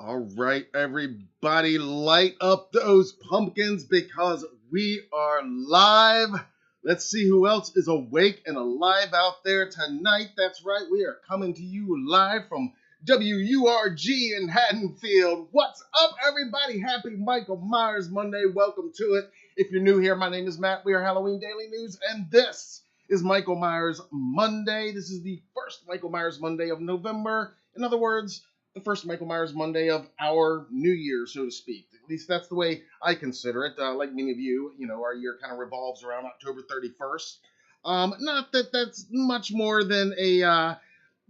All right, everybody, light up those pumpkins because we are live. Let's see who else is awake and alive out there tonight. That's right, we are coming to you live from WURG in Haddonfield. What's up, everybody? Happy Michael Myers Monday. Welcome to it. If you're new here, my name is Matt. We are Halloween Daily News, and this is Michael Myers Monday. This is the first Michael Myers Monday of November. In other words, the first Michael Myers Monday of our new year, so to speak. At least that's the way I consider it. Like many of you, our year kind of revolves around October 31st. Not that that's much more than a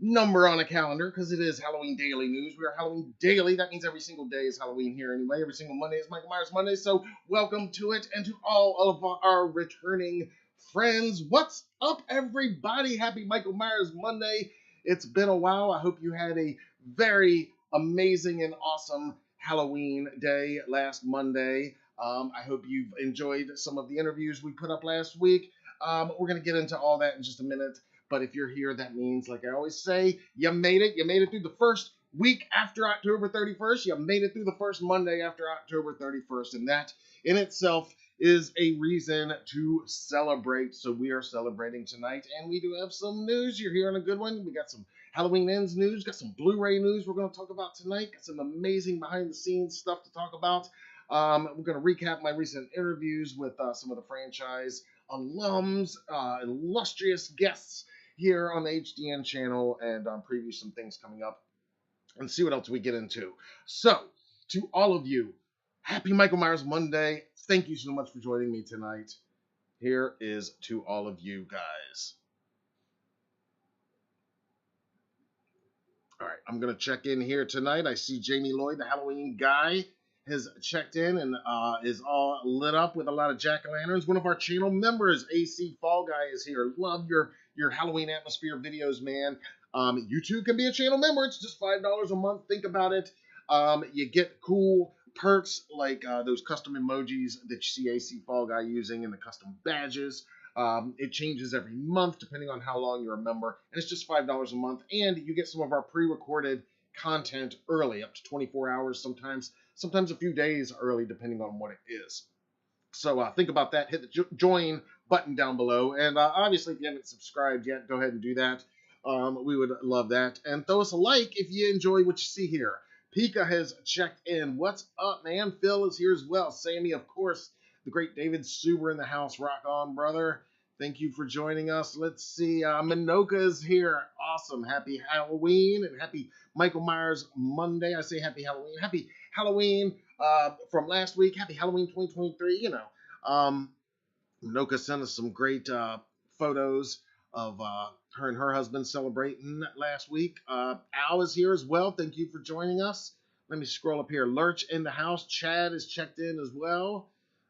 number on a calendar, because it is Halloween Daily News. We are Halloween Daily. That means every single day is Halloween here anyway. Every single Monday is Michael Myers Monday. So welcome to it, and to all of our returning friends. What's up, everybody? Happy Michael Myers Monday. It's been a while. I hope you had a very amazing and awesome Halloween day last Monday. I hope you've enjoyed some of the interviews we put up last week. We're going to get into all that in just a minute. But if you're here, that means, like I always say, you made it. You made it through the first week after October 31st. You made it through the first Monday after October 31st. And that in itself is a reason to celebrate. So we are celebrating tonight. And we do have some news. You're hearing a good one. We got some Halloween Ends news, got some Blu-ray news we're going to talk about tonight, got some amazing behind-the-scenes stuff to talk about. We're going to recap my recent interviews with some of the franchise alums, illustrious guests here on the HDN channel, and preview some things coming up and see what else we get into. So, to all of you, happy Michael Myers Monday. Thank you so much for joining me tonight. Here is to all of you guys. All right, I'm going to check in here tonight. I see Jamie Lloyd, the Halloween guy, has checked in and is all lit up with a lot of jack-o'-lanterns. One of our channel members, AC Fall Guy, is here. Love your Halloween atmosphere videos, man. You too can be a channel member. It's just $5 a month. Think about it. You get cool perks like those custom emojis that you see AC Fall Guy using and the custom badges. It changes every month depending on how long you're a member, and it's just $5 a month, and you get some of our pre-recorded content early, up to 24 hours, sometimes a few days early, depending on what it is. So think about that. Hit the join button down below, and obviously if you haven't subscribed yet, go ahead and do that. We would love that, and throw us a like if you enjoy what you see here. Pika has checked in. What's up, man? Phil is here as well. Sammy, of course. The great David Suber in the house. Rock on, brother. Thank you for joining us. Let's see. Minoka is here. Awesome. Happy Halloween and happy Michael Myers Monday. I say happy Halloween. Happy Halloween from last week. Happy Halloween 2023. Minoka sent us some great photos of her and her husband celebrating last week. Al is here as well. Thank you for joining us. Let me scroll up here. Lurch in the house. Chad is checked in as well.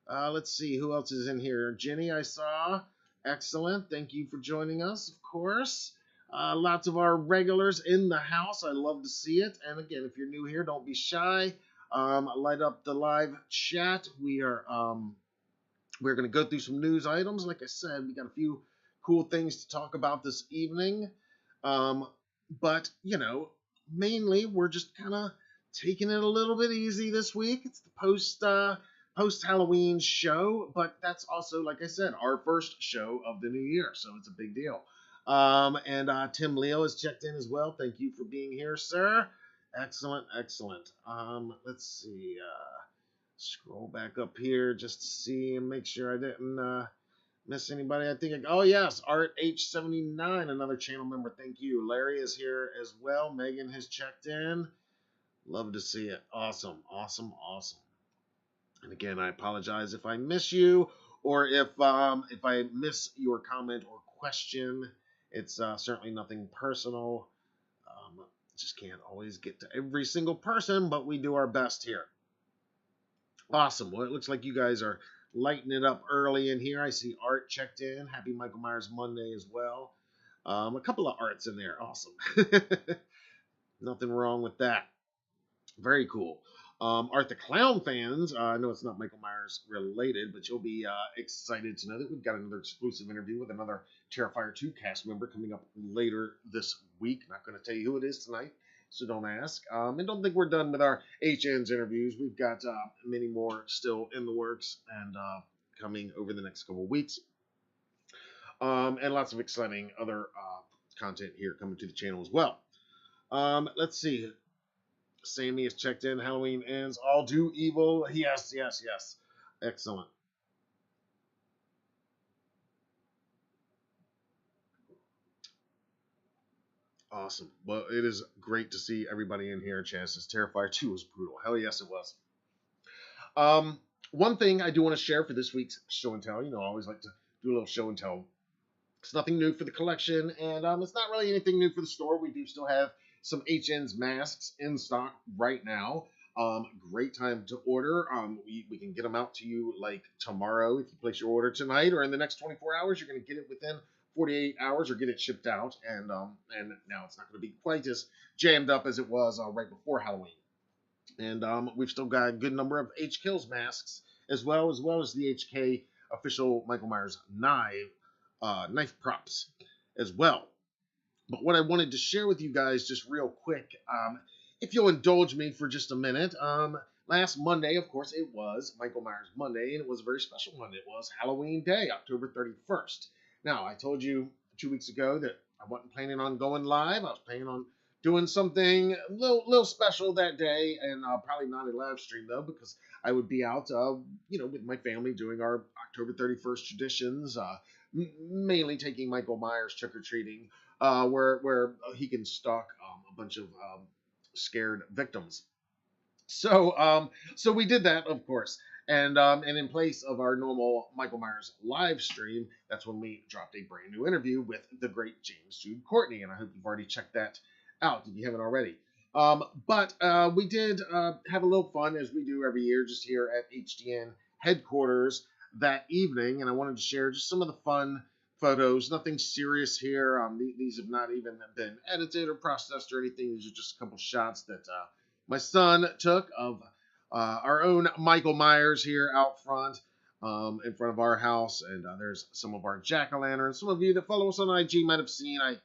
Let's see who else is in here. Jenny, I saw. Excellent. Thank you for joining us, of course. Lots of our regulars in the house. I love to see it. And again, if you're new here, don't be shy. Light up the live chat. We're going to go through some news items. Like I said, we got a few cool things to talk about this evening. But, mainly we're just kind of taking it a little bit easy this week. It's the post-Halloween show, but that's also, like I said, our first show of the new year, so it's a big deal. And Tim Leo has checked in as well. Thank you for being here, sir. Excellent. Let's see. Scroll back up here just to see and make sure I didn't miss anybody. Oh, yes, Art H79, another channel member. Thank you. Larry is here as well. Megan has checked in. Love to see it. Awesome. And again, I apologize if I miss you or if I miss your comment or question. It's certainly nothing personal. Just can't always get to every single person, but we do our best here. Awesome. Well, it looks like you guys are lighting it up early in here. I see Art checked in. Happy Michael Myers Monday as well. A couple of Arts in there. Awesome. Nothing wrong with that. Very cool. Art the Clown fans, I know it's not Michael Myers related, but you'll be excited to know that we've got another exclusive interview with another Terrifier 2 cast member coming up later this week. Not going to tell you who it is tonight. so don't ask. And don't think we're done with our HN's interviews. We've got many more still in the works and coming over the next couple of weeks. And lots of exciting other content here coming to the channel as well. Let's see. Sammy is checked in. Halloween ends. All do evil. Yes, yes, yes. Excellent. Awesome. Well, it is great to see everybody in here. Chaz says Terrifier 2 was brutal. Hell yes, it was. One thing I do want to share for this week's show and tell. You know, I always like to do a little show and tell. It's nothing new for the collection, and it's not really anything new for the store. We do still have some HN's masks in stock right now. Great time to order. We can get them out to you like tomorrow if you place your order tonight, or in the next 24 hours. You're going to get it within 48 hours or get it shipped out. And now it's not going to be quite as jammed up as it was right before Halloween. And we've still got a good number of H Kills masks as well as the HK official Michael Myers knife props as well. But what I wanted to share with you guys just real quick, if you'll indulge me for just a minute, last Monday, of course, it was Michael Myers Monday, and it was a very special one. It was Halloween Day, October 31st. Now, I told you 2 weeks ago that I wasn't planning on going live. I was planning on doing something a little special that day, and probably not a live stream, though, because I would be out, with my family doing our October 31st traditions, mainly taking Michael Myers trick-or-treating, where he can stalk a bunch of scared victims. So we did that, of course. And in place of our normal Michael Myers live stream, that's when we dropped a brand new interview with the great Jude Courtney. And I hope you've already checked that out if you haven't already. But we did have a little fun, as we do every year, just here at HDN headquarters that evening. And I wanted to share just some of the fun photos. Nothing serious here. These have not even been edited or processed or anything. These are just a couple shots that my son took of our own Michael Myers here out front, in front of our house. And there's some of our jack-o'-lanterns. Some of you that follow us on IG might have seen I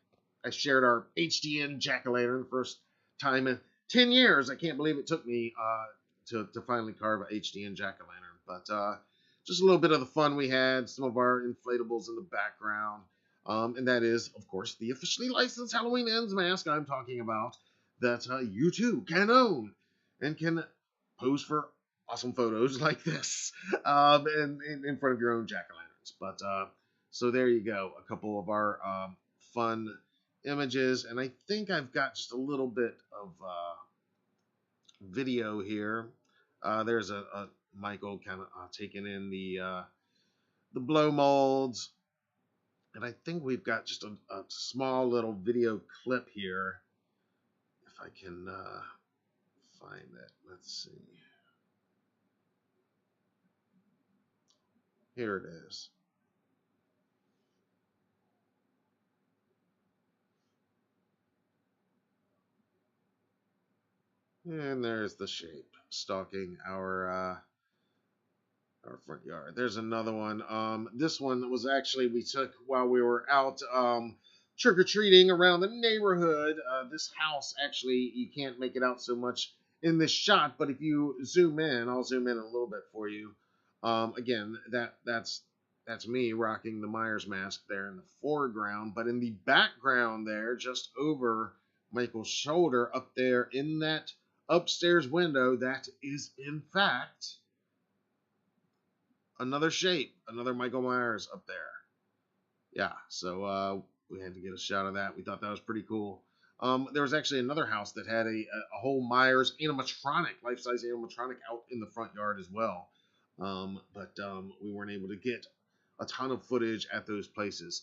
shared our HDN jack-o'-lantern first time in 10 years. I can't believe it took me to finally carve a HDN jack-o'-lantern. But just a little bit of the fun we had, some of our inflatables in the background. And that is, of course, the officially licensed Halloween Ends mask I'm talking about that you too can own and can pose for awesome photos like this in front of your own jack-o'-lanterns. But so there you go, a couple of our fun images. And I think I've got just a little bit of video here. There's a Michael kind of taking in the blow molds. And I think we've got just a small little video clip here. If I can find it. Let's see. Here it is. And there's the shape stalking our front yard. There's another one. This one was actually we took while we were out trick-or-treating around the neighborhood. This house, actually, you can't make it out so much in this shot, but if you zoom in, I'll zoom in a little bit for you. Again, that's me rocking the Myers mask there in the foreground, but in the background there, just over Michael's shoulder, up there in that upstairs window, that is in fact another shape, another Michael Myers up there. Yeah, so we had to get a shot of that. We thought that was pretty cool. There was actually another house that had a whole Myers animatronic, life-size animatronic out in the front yard as well. But we weren't able to get a ton of footage at those places.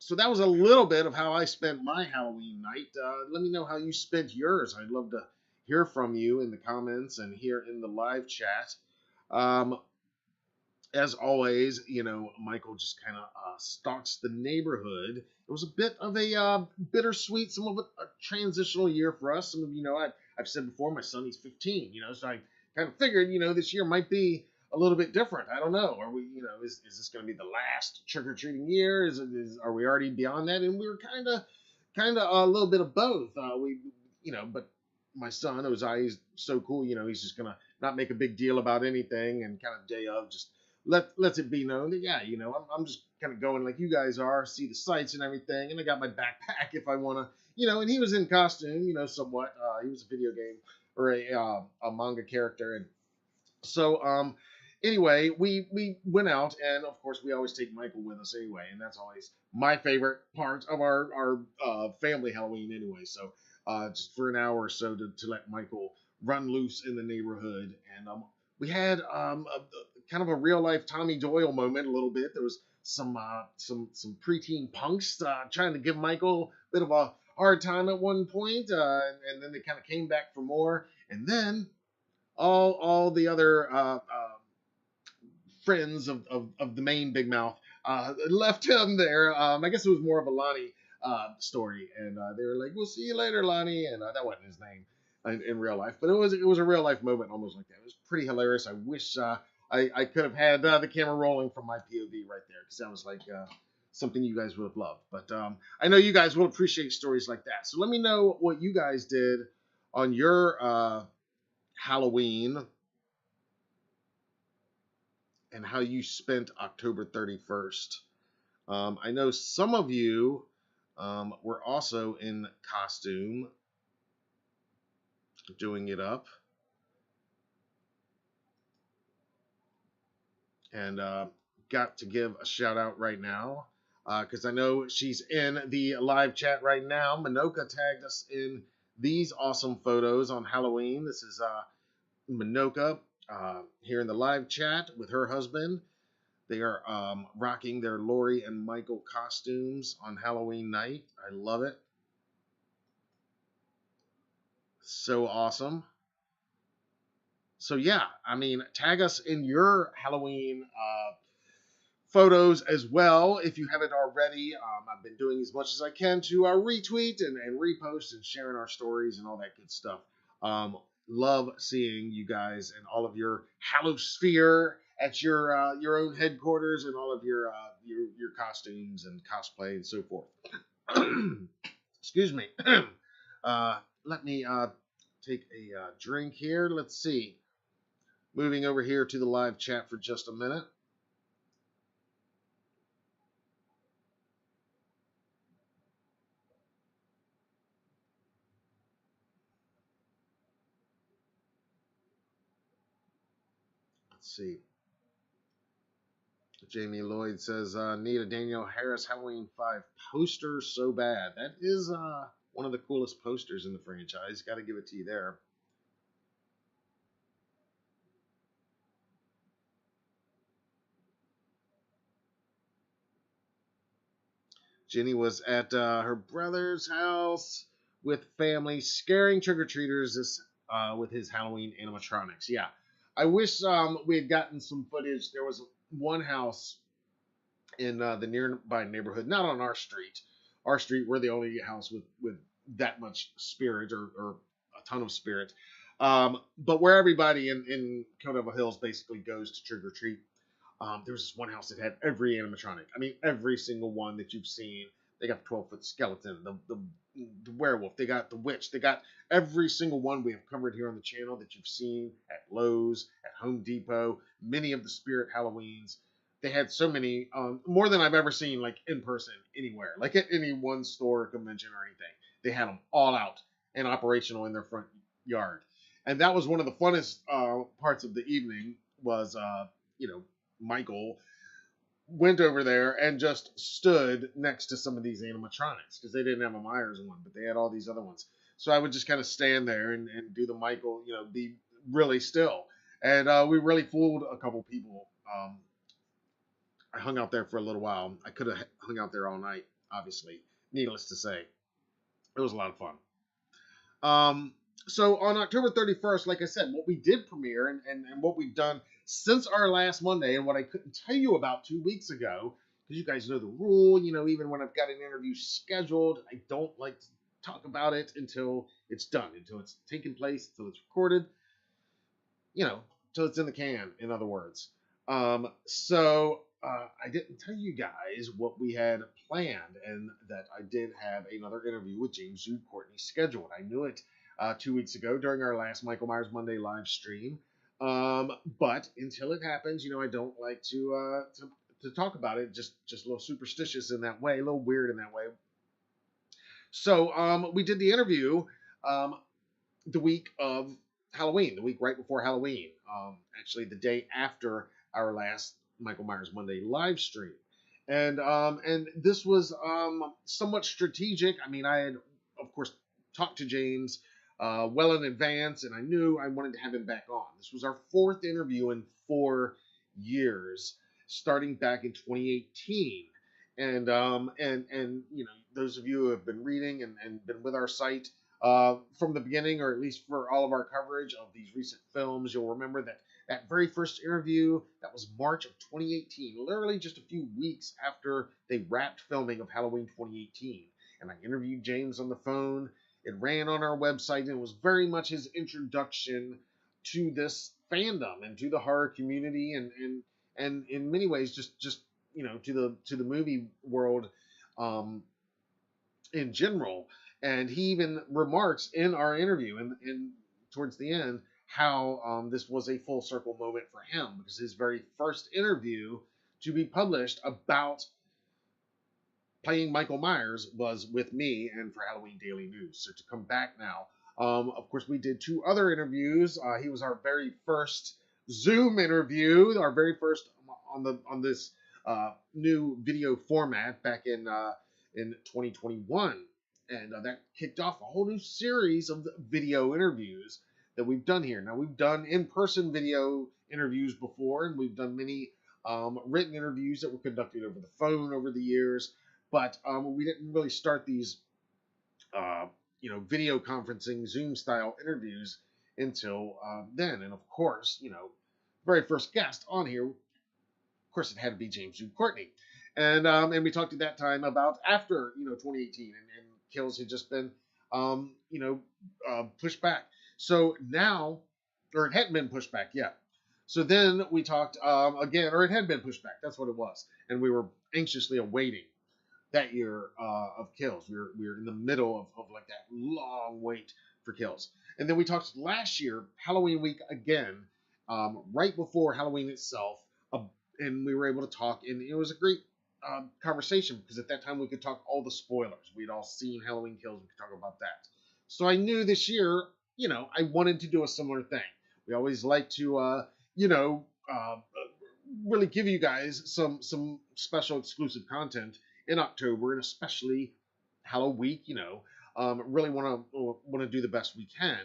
So that was a little bit of how I spent my Halloween night. Let me know how you spent yours. I'd love to hear from you in the comments and here in the live chat. As always, Michael just kind of stalks the neighborhood. It was a bit of a bittersweet, some of it a transitional year for us. Some of you know, I've said before, my son, he's 15, so I kind of figured, this year might be a little bit different. I don't know. Are we, is this going to be the last trick-or-treating year? Are we already beyond that? And we were kind of, kind of a little bit of both. But my son, he's so cool. He's just gonna not make a big deal about anything, and kind of day of just lets it be known that yeah, I'm just kind of going like you guys are, see the sights and everything, and I got my backpack if I want to, And he was in costume, somewhat. He was a video game or a manga character, and so anyway, we went out, and of course we always take Michael with us anyway, and that's always my favorite part of our family Halloween anyway. So just for an hour or so to let Michael run loose in the neighborhood, and we had kind of a real life Tommy Doyle moment a little bit. There was some preteen punks trying to give Michael a bit of a hard time at one point, and then they kind of came back for more, and then all the other friends of the main Big Mouth left him there. I guess it was more of a Lonnie story, and they were like, "We'll see you later, Lonnie," and that wasn't his name in real life, but it was a real life moment almost like that. It was pretty hilarious. I wish I could have had the camera rolling from my POV right there, because that was like something you guys would have loved. But I know you guys will appreciate stories like that. So let me know what you guys did on your Halloween and how you spent October 31st. I know some of you were also in costume doing it up. And got to give a shout out right now because I know she's in the live chat right now. Minoka tagged us in these awesome photos on Halloween. This is Minoka here in the live chat with her husband. They are rocking their Lori and Michael costumes on Halloween night. I love it. So awesome. So yeah, I mean, tag us in your Halloween photos as well if you haven't already. I've been doing as much as I can to retweet and repost and sharing our stories and all that good stuff. Love seeing you guys and all of your Hallosphere at your own headquarters and all of your costumes and cosplay and so forth. Excuse me. Let me take a drink here. Let's see. Moving over here to the live chat for just a minute. Let's see. Jamie Lloyd says, need a Danielle Harris Halloween 5 poster so bad. That is one of the coolest posters in the franchise. Got to give it to you there. Jenny was at her brother's house with family, scaring trick-or-treaters with his Halloween animatronics. Yeah, I wish we had gotten some footage. There was one house in the nearby neighborhood, not on our street. Our street, we're the only house with that much spirit or a ton of spirit. But where everybody in Cordova Hills basically goes to trick-or-treat, there was this one house that had every animatronic. I mean, every single one that you've seen. They got the 12-foot skeleton, the werewolf. They got the witch. They got every single one we have covered here on the channel that you've seen at Lowe's, at Home Depot, many of the Spirit Halloweens. They had so many, more than I've ever seen, like in person anywhere, like at any one store or convention or anything. They had them all out and operational in their front yard. And that was one of the funnest parts of the evening was, Michael went over there and just stood next to some of these animatronics because they didn't have a Myers one, but they had all these other ones. So I would just kind of stand there and do the Michael, be really still. And we really fooled a couple people. I hung out there for a little while. I could have hung out there all night, obviously. Needless to say. It was a lot of fun. So on October 31st, like I said, what we did premiere and what we've done since our last Monday and what I couldn't tell you about 2 weeks ago, because you guys know the rule, even when I've got an interview scheduled, I don't like to talk about it until it's done, until it's taken place, until it's recorded, until it's in the can, in other words. So I didn't tell you guys what we had planned, and that I did have another interview with Jude Courtney scheduled. I knew it 2 weeks ago during our last Michael Myers Monday live stream. But until it happens, I don't like to talk about it. Just a little superstitious in that way, a little weird in that way. So we did the interview the week of Halloween, the week right before Halloween. Actually, the day after our last Michael Myers Monday live stream, and this was somewhat strategic. I mean, I had, of course, talked to James well in advance, and I knew I wanted to have him back on. This was our fourth interview in 4 years, starting back in 2018. And those of you who have been reading and been with our site from the beginning, or at least for all of our coverage of these recent films, you'll remember that very first interview, that was March of 2018, literally just a few weeks after they wrapped filming of Halloween 2018. And I interviewed James on the phone. It ran on our website, and it was very much his introduction to this fandom and to the horror community, and in many ways just to the movie world in general. And he even remarks in our interview and towards the end how this was a full circle moment for him, because his very first interview to be published about playing Michael Myers was with me and for Halloween Daily News. So to come back now, of course, we did 2 other interviews. He was our very first Zoom interview, our very first on this new video format back in 2021. And that kicked off a whole new series of video interviews that we've done here. Now, we've done in-person video interviews before, and we've done many written interviews that were conducted over the phone over the years, but we didn't really start these, video conferencing, Zoom-style interviews until then. And of course, very first guest on here, of course, it had to be Jude Courtney. And we talked at that time about after, 2018, and Kills had just been, pushed back. So now, or it hadn't been pushed back yet. So then we talked again, or it had been pushed back. That's what it was. And we were anxiously awaiting that year of Kills. We were in the middle of like that long wait for Kills. And then we talked last year, Halloween week again, right before Halloween itself. And we were able to talk, and it was a great conversation, because at that time we could talk all the spoilers. We'd all seen Halloween Kills. We could talk about that. So I knew this year, I wanted to do a similar thing. We always like to, really give you guys some special exclusive content in October, and especially Halloween week. Really want to do the best we can.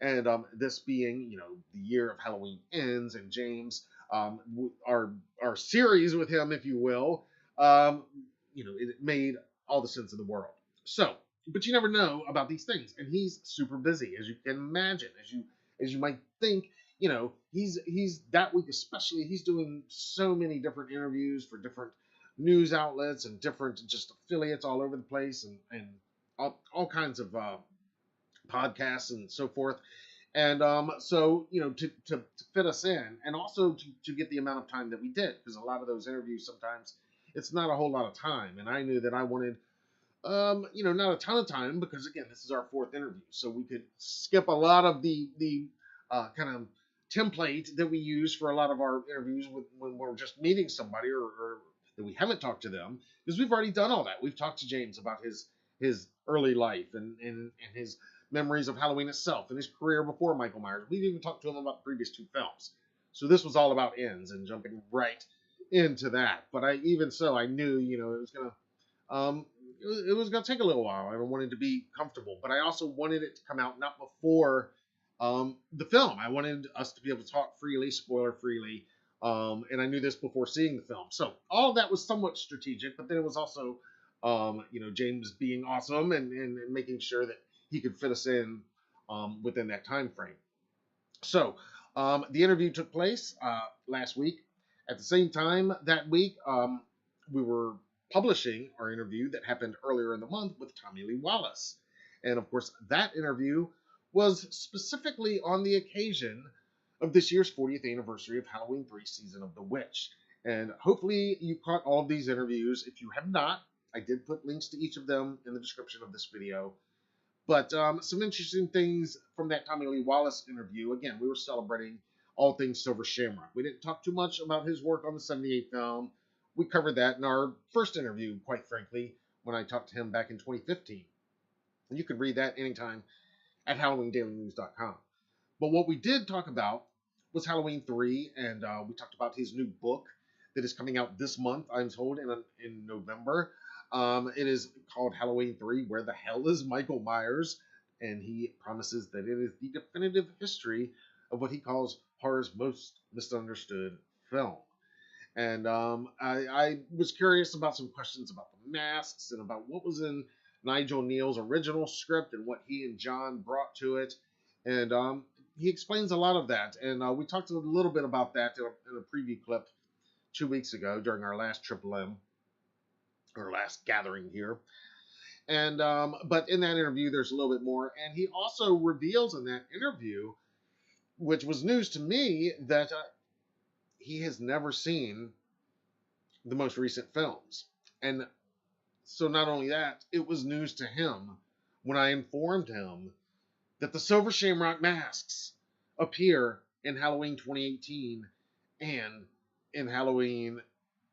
And this being, the year of Halloween Ends, and James, our series with him, if you will. It made all the sense in the world. So, but you never know about these things, and he's super busy, as you can imagine, as you might think. He's that week especially. He's doing so many different interviews for different news outlets and different just affiliates all over the place, and all kinds of podcasts and so forth. And so to fit us in, and also to get the amount of time that we did, because a lot of those interviews sometimes it's not a whole lot of time, and I knew that I wanted, not a ton of time, because again, this is our fourth interview, so we could skip a lot of the kind of template that we use for a lot of our interviews when we're just meeting somebody, or that we haven't talked to them, because we've already done all that. We've talked to James about his early life and his memories of Halloween itself and his career before Michael Myers. We've even talked to him about the previous 2 films. So this was all about Ends and jumping right into that. But I knew, it was gonna take a little while. I wanted to be comfortable, but I also wanted it to come out not before the film. I wanted us to be able to talk freely, spoiler freely, and I knew this before seeing the film. So all of that was somewhat strategic, but then it was also James being awesome and making sure that he could fit us in within that time frame. So the interview took place last week. At the same time that week, we were publishing our interview that happened earlier in the month with Tommy Lee Wallace. And of course, that interview was specifically on the occasion of this year's 40th anniversary of Halloween 3 Season of the Witch. And hopefully you caught all of these interviews. If you have not, I did put links to each of them in the description of this video. But some interesting things from that Tommy Lee Wallace interview. Again, we were celebrating all things Silver Shamrock. We didn't talk too much about his work on the 78 film. We covered that in our first interview, quite frankly, when I talked to him back in 2015. You could read that anytime at HalloweenDailyNews.com. But what we did talk about was Halloween 3, and we talked about his new book that is coming out this month, I'm told, in November. It is called Halloween 3, Where the Hell is Michael Myers? And he promises that it is the definitive history of what he calls horror's most misunderstood film. And I was curious about some questions about the masks and about what was in Nigel Neal's original script and what he and John brought to it. And he explains a lot of that. And we talked a little bit about that in a preview clip 2 weeks ago during our last Triple M, our last gathering here. And but in that interview, there's a little bit more. And he also reveals in that interview, which was news to me, that he has never seen the most recent films. And so not only that, it was news to him when I informed him that the Silver Shamrock masks appear in Halloween 2018 and in Halloween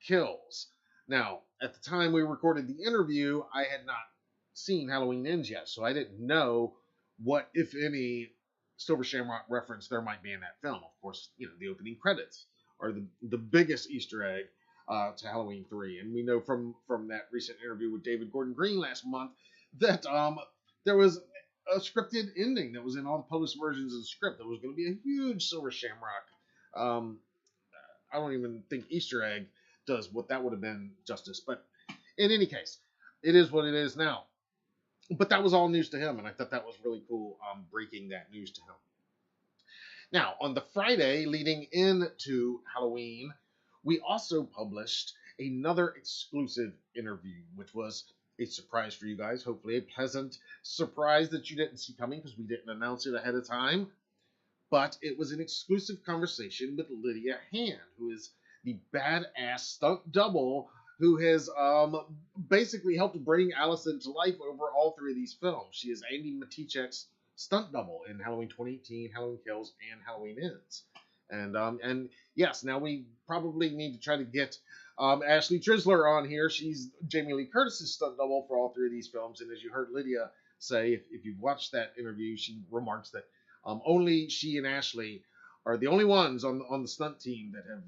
Kills. Now, at the time we recorded the interview, I had not seen Halloween Ends yet, so I didn't know what, if any, Silver Shamrock reference there might be in that film. Of course, you know, the opening credits are the biggest Easter egg to Halloween 3. And we know from that recent interview with David Gordon Green last month that there was a scripted ending that was in all the published versions of the script. There was going to be a huge Silver Shamrock. I don't even think Easter egg does what that would have been justice. But in any case, it is what it is now. But that was all news to him, and I thought that was really cool, breaking that news to him. Now, on the Friday leading into Halloween, we also published another exclusive interview, which was a surprise for you guys. Hopefully a pleasant surprise that you didn't see coming because we didn't announce it ahead of time. But it was an exclusive conversation with Lydia Hand, who is the badass stunt double who has basically helped bring Allison to life over all three of these films. She is Andy Matichek's stunt double in Halloween 2018, Halloween Kills, and Halloween Ends. And yes, now we probably need to try to get Ashley Trisler on here. She's Jamie Lee Curtis's stunt double for all three of these films. And as you heard Lydia say, if you've watched that interview, she remarks that only she and Ashley are the only ones on the stunt team that have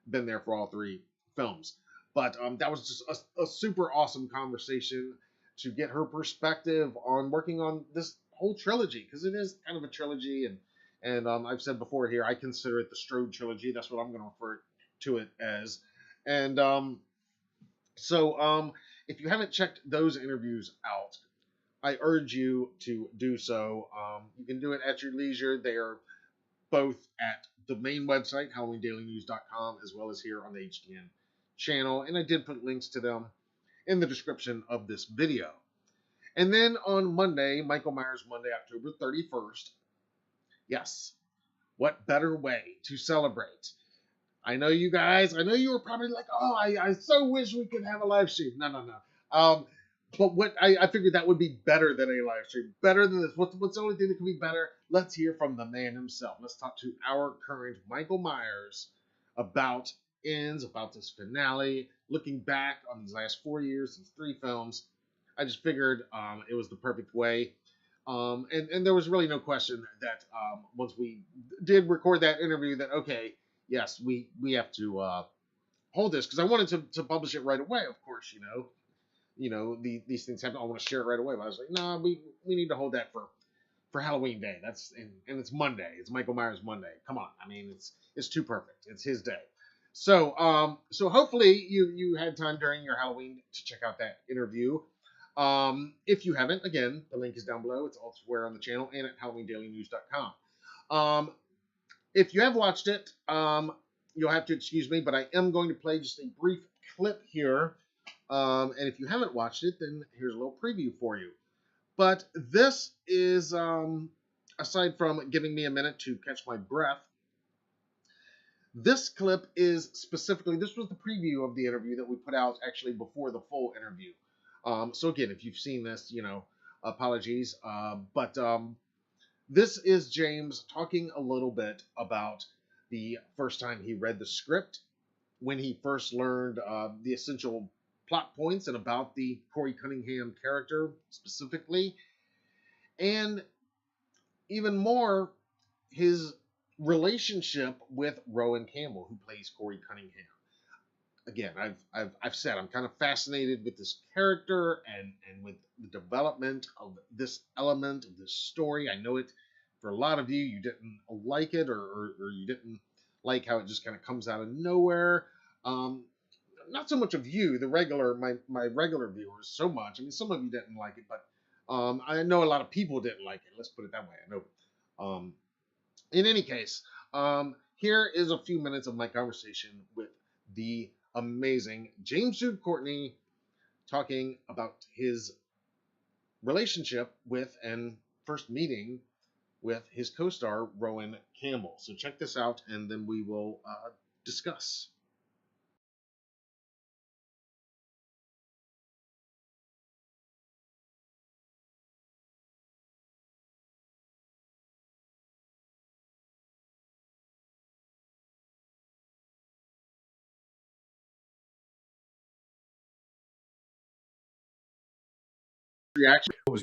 been there for all three films. But that was just a super awesome conversation to get her perspective on working on this whole trilogy, because it is kind of a trilogy, and I've said before here, I consider it the Strode trilogy. That's what I'm going to refer to it as. And so if you haven't checked those interviews out, I urge you to do so. You can do it at your leisure. They are both at the main website, HalloweenDailyNews.com, as well as here on the HDN channel. And I did put links to them in the description of this video. And then on Monday, Michael Myers Monday, October 31st. Yes, what better way to celebrate? I know you guys, I know you were probably like, oh, I so wish we could have a live stream. No. But what I figured that would be better than a live stream. Better than this. What's the only thing that could be better? Let's hear from the man himself. Let's talk to our current Michael Myers about Ends, about this finale, looking back on these last 4 years, these three films. I just figured it was the perfect way. And there was really no question that once we did record that interview that, okay, yes, we have to hold this, because I wanted to publish it right away, of course, these things happen. I want to share it right away. But I was like, no, we need to hold that for Halloween Day. That's and it's Monday. It's Michael Myers Monday. Come on. I mean, it's too perfect. It's his day. So hopefully you had time during your Halloween to check out that interview. If you haven't, again, the link is down below. It's elsewhere on the channel and at HalloweenDailyNews.com. If you have watched it, you'll have to excuse me, but I am going to play just a brief clip here. And if you haven't watched it, then here's a little preview for you. But this is, aside from giving me a minute to catch my breath, This clip is specifically, this was the preview of the interview that we put out actually before the full interview. So again, if you've seen this, apologies. But this is James talking a little bit about the first time he read the script, when he first learned the essential plot points and about the Corey Cunningham character specifically, and even more, his relationship with Rowan Campbell, who plays Corey Cunningham. Again, I've said I'm kind of fascinated with this character and with the development of this element of this story. I know it, for a lot of you, you didn't like it, or you didn't like how it just kind of comes out of nowhere. Not so much of you, the regular, my regular viewers, so much. I mean, some of you didn't like it, but I know a lot of people didn't like it. Let's put it that way. I know. In any case, here is a few minutes of my conversation with the amazing James Jude Courtney, talking about his relationship with and first meeting with his co-star Rowan Campbell. So check this out, and then we will discuss. Reaction was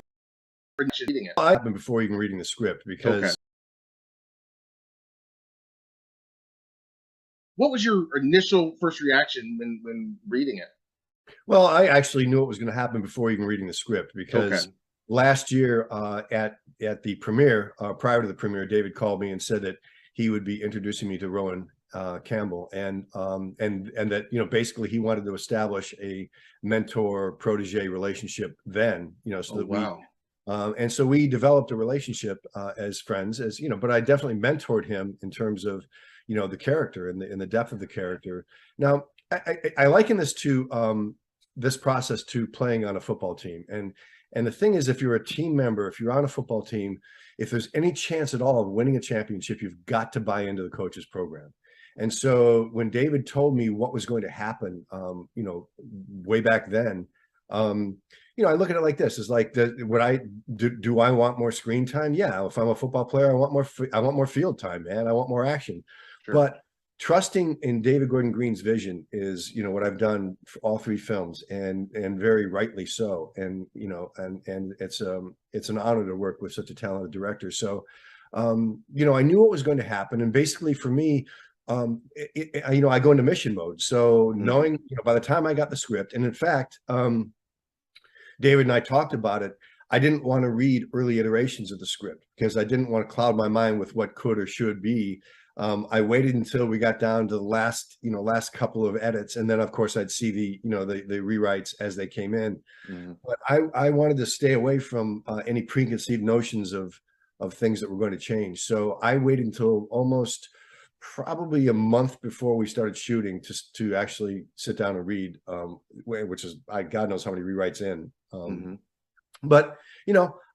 reading it. I happened before even reading the script, because Okay. What was your initial first reaction when reading it? well, I actually knew it was going to happen before even reading the script, because Okay. last year at the premiere, prior to the premiere, David called me and said that he would be introducing me to Rowan Campbell, and that, basically he wanted to establish a mentor protege relationship then, so that Wow. and so we developed a relationship as friends, but I definitely mentored him in terms of, the character and the depth of the character. Now, I liken this to this process to playing on a football team. And the thing is, if you're a team member, if you're on a football team, if there's any chance at all of winning a championship, you've got to buy into the coach's program. And so when David told me what was going to happen, way back then, I look at it like this: is like, would I do I want more screen time? Yeah. If I'm a football player, I want more field time, man. I want more action. Sure. But trusting in David Gordon Green's vision is, what I've done for all three films, and very rightly so. And and it's an honor to work with such a talented director. So, I knew what was going to happen, and basically for me, I go into mission mode. So knowing, by the time I got the script, and in fact, David and I talked about it, I didn't want to read early iterations of the script because I didn't want to cloud my mind with what could or should be. I waited until we got down to the last couple of edits, and then of course I'd see the rewrites as they came in. But I wanted to stay away from any preconceived notions of things that were going to change. So I waited until almost probably a month before we started shooting to actually sit down and read, which is, God knows how many rewrites in. But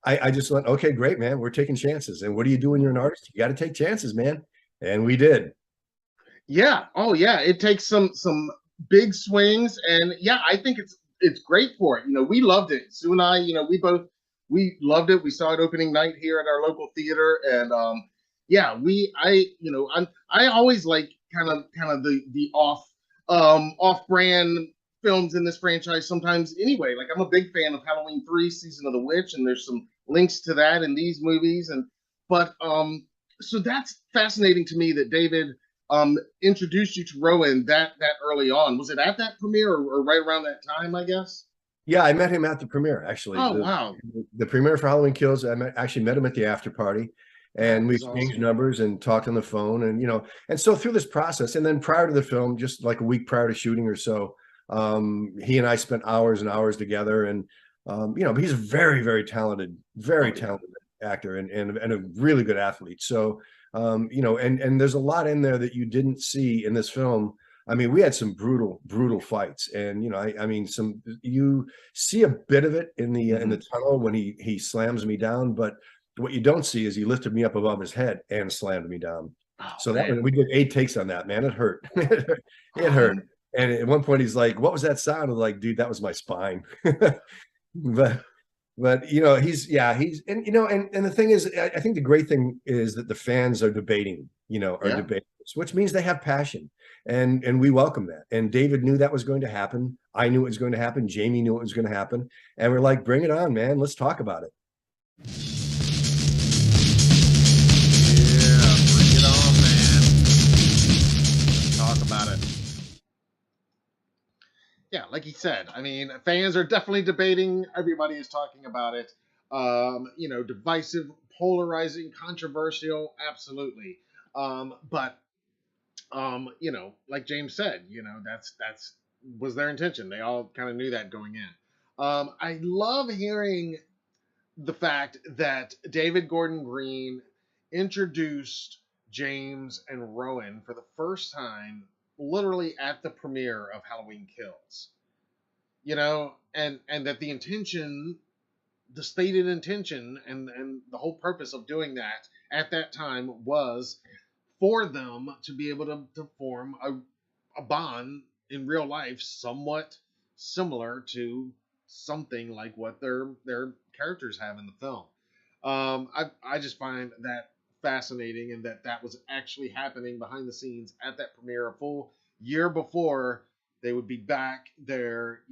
I just went, okay, great, man, we're taking chances. And what do you do when you're an artist? You got to take chances, man. And we did. Yeah. Oh, yeah. It takes some big swings, and yeah, I think it's great for it. We loved it. Sue and I, we loved it. We saw it opening night here at our local theater, and yeah, I always like kind of the off brand films in this franchise sometimes. Anyway, like, I'm a big fan of Halloween 3: Season of the Witch, and there's some links to that in these movies, but so that's fascinating to me that David introduced you to Rowan that early on. Was it at that premiere, or right around that time, I guess? Yeah, I met him at the premiere, actually. Oh, wow. The premiere for Halloween Kills, I actually met him at the after party, and we exchanged numbers and talked on the phone, and so through this process, and then prior to the film, just like a week prior to shooting or so, he and I spent hours and hours together, and he's a very, very talented, talented actor, and a really good athlete. So, and there's a lot in there that you didn't see in this film. I mean, we had some brutal fights, and you see a bit of it in the tunnel when he slams me down, but what you don't see is he lifted me up above his head and slammed me down. Oh So that man. one, we did 8 takes on that, man. It hurt. It hurt. Um, And at one point he's like, "What was that sound?" I'm like, "Dude, that was my spine." But you know, he's and you know, and the thing is, I think the great thing is that the fans are debating, are yeah. debating, which means they have passion, and we welcome that. And David knew that was going to happen. I knew it was going to happen. Jamie knew it was going to happen, and we're like, bring it on, man. Let's talk about it. Yeah, bring it on, man. Let's talk about it. Yeah, like he said, I mean, fans are definitely debating. Everybody is talking about it. Divisive, polarizing, controversial, absolutely. But like James said, that's was their intention. They all kind of knew that going in. I love hearing the fact that David Gordon Green introduced James and Rowan for the first time, literally at the premiere of Halloween Kills. And that the intention, the stated intention, and the whole purpose of doing that at that time was for them to be able to form a bond in real life somewhat similar to something like what their characters have in the film. I just find that fascinating, and that was actually happening behind the scenes at that premiere a full year before they would be back there,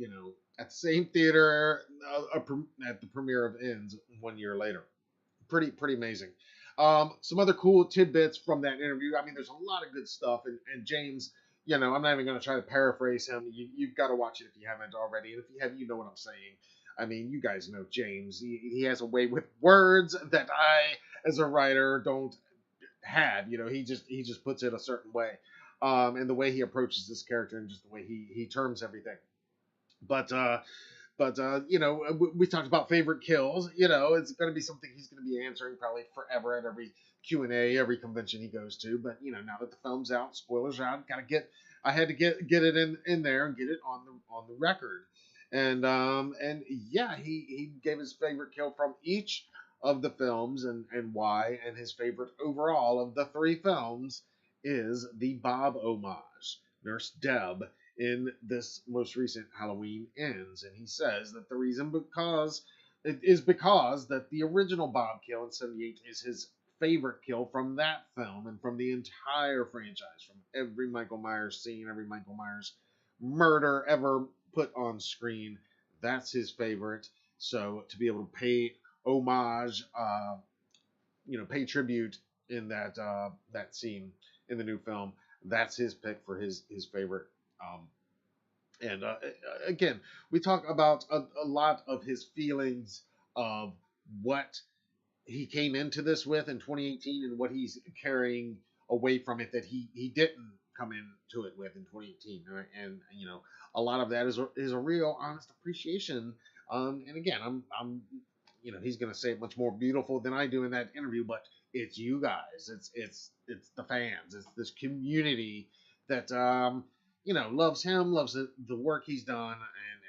at the same theater at the premiere of Ends 1 year later. Pretty amazing. Some other cool tidbits from that interview. I mean, there's a lot of good stuff, and James, I'm not even going to try to paraphrase him. You've got to watch it if you haven't already, and if you have, you know what I'm saying. I mean, you guys know James. He has a way with words that I, as a writer, don't have. He just puts it a certain way, and the way he approaches this character, and just the way he terms everything. But we talked about favorite kills. It's going to be something he's going to be answering probably forever at every Q&A, every convention he goes to. But now that the film's out, spoilers are out, I had to get it in there and get it on the record. And yeah, he gave his favorite kill from each of the films and why, and his favorite overall of the 3 films is the Bob homage, Nurse Deb, in this most recent Halloween Ends. And he says that the reason because that the original Bob kill in 78 is his favorite kill from that film and from the entire franchise, from every Michael Myers scene, every Michael Myers murder ever put on screen. That's his favorite. So to be able to pay homage, pay tribute in that scene in the new film, that's his pick for his favorite. And again, we talk about a lot of his feelings of what he came into this with in 2018 and what he's carrying away from it that he didn't come into it with in 2018. Right? And a lot of that is a real honest appreciation. And again, I'm he's gonna say it much more beautiful than I do in that interview, but it's you guys, it's the fans, it's this community that loves him, loves the work he's done,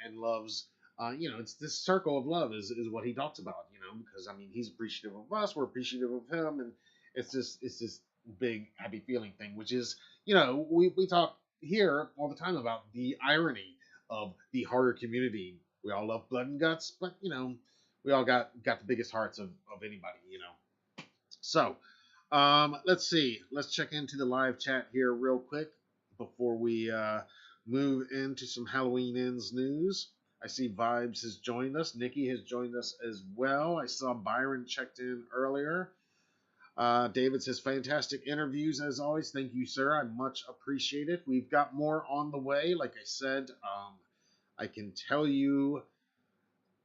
and loves it's this circle of love is what he talks about, because I mean he's appreciative of us, we're appreciative of him, and it's this big happy feeling thing, which is we talk here all the time about the irony of the horror community. We all love blood and guts, but we all got the biggest hearts of anybody. So let's see. Let's check into the live chat here real quick before we move into some Halloween Ends news. I see Vibes has joined us. Nikki has joined us as well. I saw Byron checked in earlier. David says, fantastic interviews as always. Thank you, sir. I much appreciate it. We've got more on the way. Like I said, I can tell you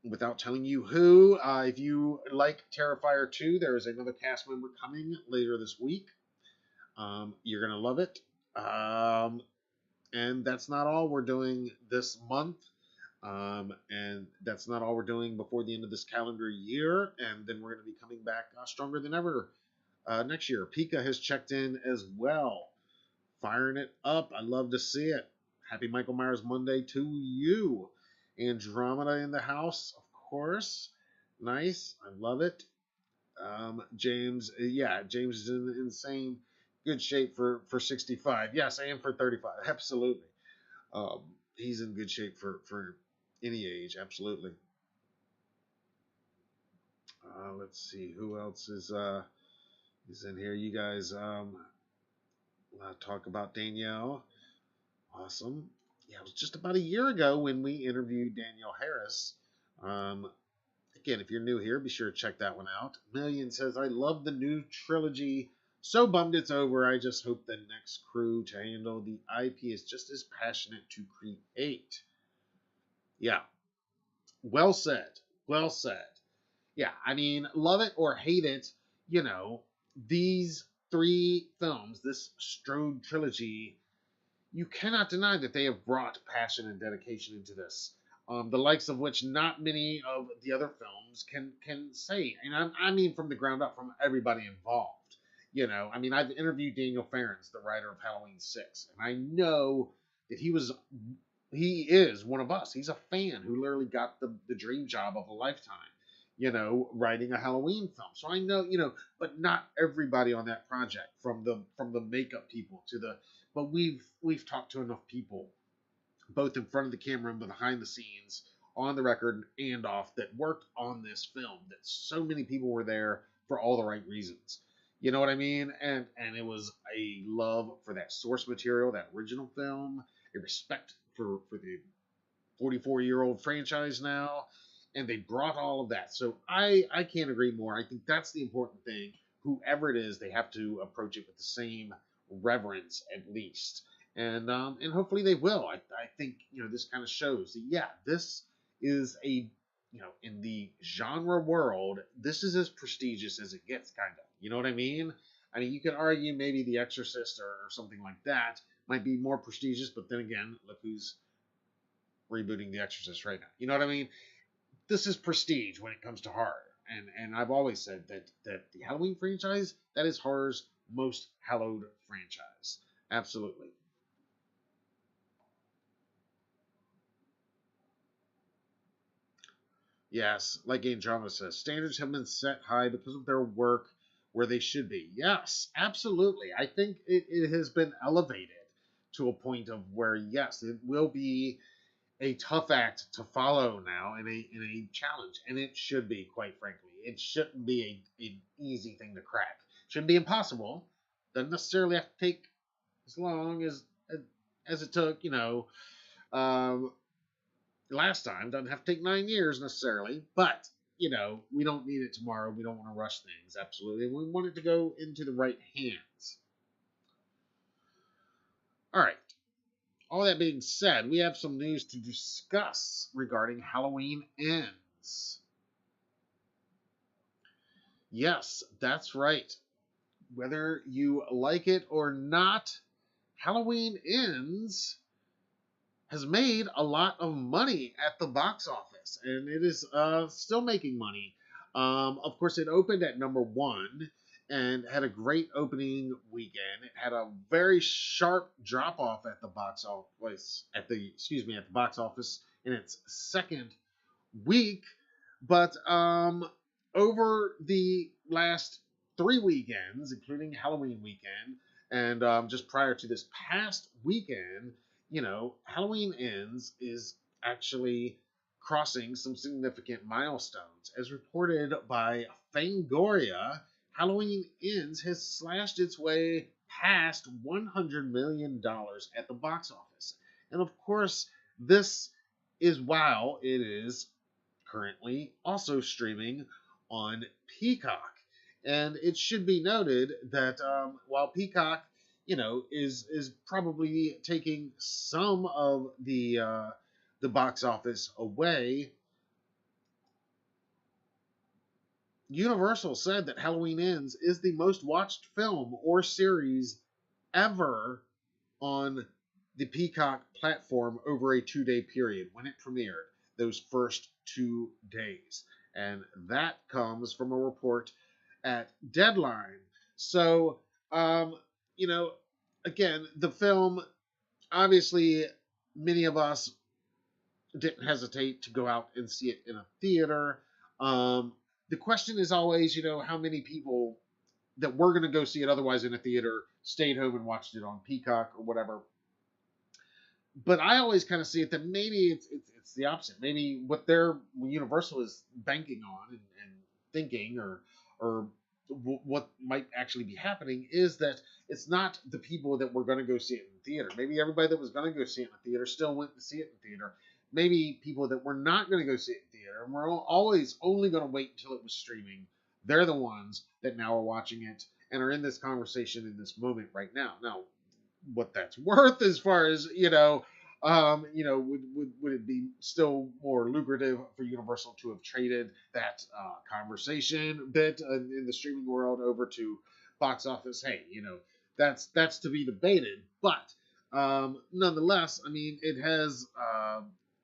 without telling you who. If you like Terrifier 2, there is another cast member coming later this week. You're going to love it. And that's not all we're doing this month. And that's not all we're doing before the end of this calendar year. And then we're going to be coming back stronger than ever next year. Pika has checked in as well. Firing it up. I love to see it. Happy Michael Myers Monday to you. Andromeda in the house, of course. Nice. I love it. James, James is insane. good shape for 65. Yes, and for 35. Absolutely. He's in good shape for any age. Absolutely. Let's see who else is in here. You guys talk about Danielle. Awesome. Yeah, it was just about a year ago when we interviewed Danielle Harris. Um, Again, if you're new here, be sure to check that one out. Million says, I love the new trilogy. So bummed it's over. I just hope the next crew to handle the IP is just as passionate to create. Yeah, well said. Well said. Yeah, I mean, love it or hate it, you know, these three films, this Strode trilogy, you cannot deny that they have brought passion and dedication into this. The likes of which not many of the other films can say, and I mean from the ground up, from everybody involved. You know, I mean, I've interviewed Daniel Farrens, the writer of Halloween 6, and I know that he is one of us. He's a fan who literally got the dream job of a lifetime, you know, writing a Halloween film. So I know, you know, but not everybody on that project, from the makeup people to the, but we've talked to enough people, both in front of the camera and behind the scenes, on the record and off, that worked on this film, that so many people were there for all the right reasons. You know what I mean? And it was a love for that source material, that original film, a respect for the 44-year-old franchise now, and they brought all of that. So I can't agree more. I think that's the important thing. Whoever it is, they have to approach it with the same reverence, at least, and hopefully they will. I think, you know, this kind of shows that, yeah, this is a, you know, in the genre world, this is as prestigious as it gets, kind of. You know what I mean? I mean, you could argue maybe The Exorcist or something like that might be more prestigious, but then again, look who's rebooting The Exorcist right now. You know what I mean? This is prestige when it comes to horror, and I've always said that the Halloween franchise, that is horror's most hallowed franchise. Absolutely. Yes, like Andromeda says, standards have been set high because of their work where they should be. Yes, absolutely. I think it has been elevated to a point of where, yes, it will be a tough act to follow now, in a challenge, and it should be, quite frankly. It shouldn't be an easy thing to crack. It shouldn't be impossible. Doesn't necessarily have to take as long as it took, you know, um, last time. Doesn't have to take 9 years necessarily, but you know, we don't need it tomorrow. We don't want to rush things. Absolutely, we want it to go into the right hands. All right. All that being said, we have some news to discuss regarding Halloween Ends. Yes, that's right. Whether you like it or not, Halloween Ends has made a lot of money at the box office, and it is still making money. Of course, it opened at #1 and had a great opening weekend. It had a very sharp drop off at the box office at the box office in its second week, but over the last 3 weekends, including Halloween weekend, and just prior to this past weekend, you know, Halloween Ends is actually crossing some significant milestones. As reported by Fangoria, Halloween Ends has slashed its way past $100 million at the box office. And of course, this is while it is currently also streaming on Peacock. And it should be noted that while Peacock, you know, is probably taking some of the box office away, Universal said that Halloween Ends is the most watched film or series ever on the Peacock platform over a 2-day period when it premiered, those first 2 days. And that comes from a report at Deadline. So, you know, again, the film, obviously, many of us didn't hesitate to go out and see it in a theater. The question is always, you know, how many people that were going to go see it otherwise in a theater stayed home and watched it on Peacock or whatever. But I always kind of see it that maybe it's the opposite. Maybe what their Universal is banking on and thinking, or what might actually be happening, is that it's not the people that were going to go see it in the theater. Maybe everybody that was going to go see it in the theater still went to see it in the theater. Maybe people that were not going to go see it in the theater and were always only going to wait until it was streaming, they're the ones that now are watching it and are in this conversation in this moment right now. Now, what that's worth as far as would it be still more lucrative for Universal to have traded that conversation bit in the streaming world over to box office? Hey, that's to be debated, but nonetheless, I mean, it has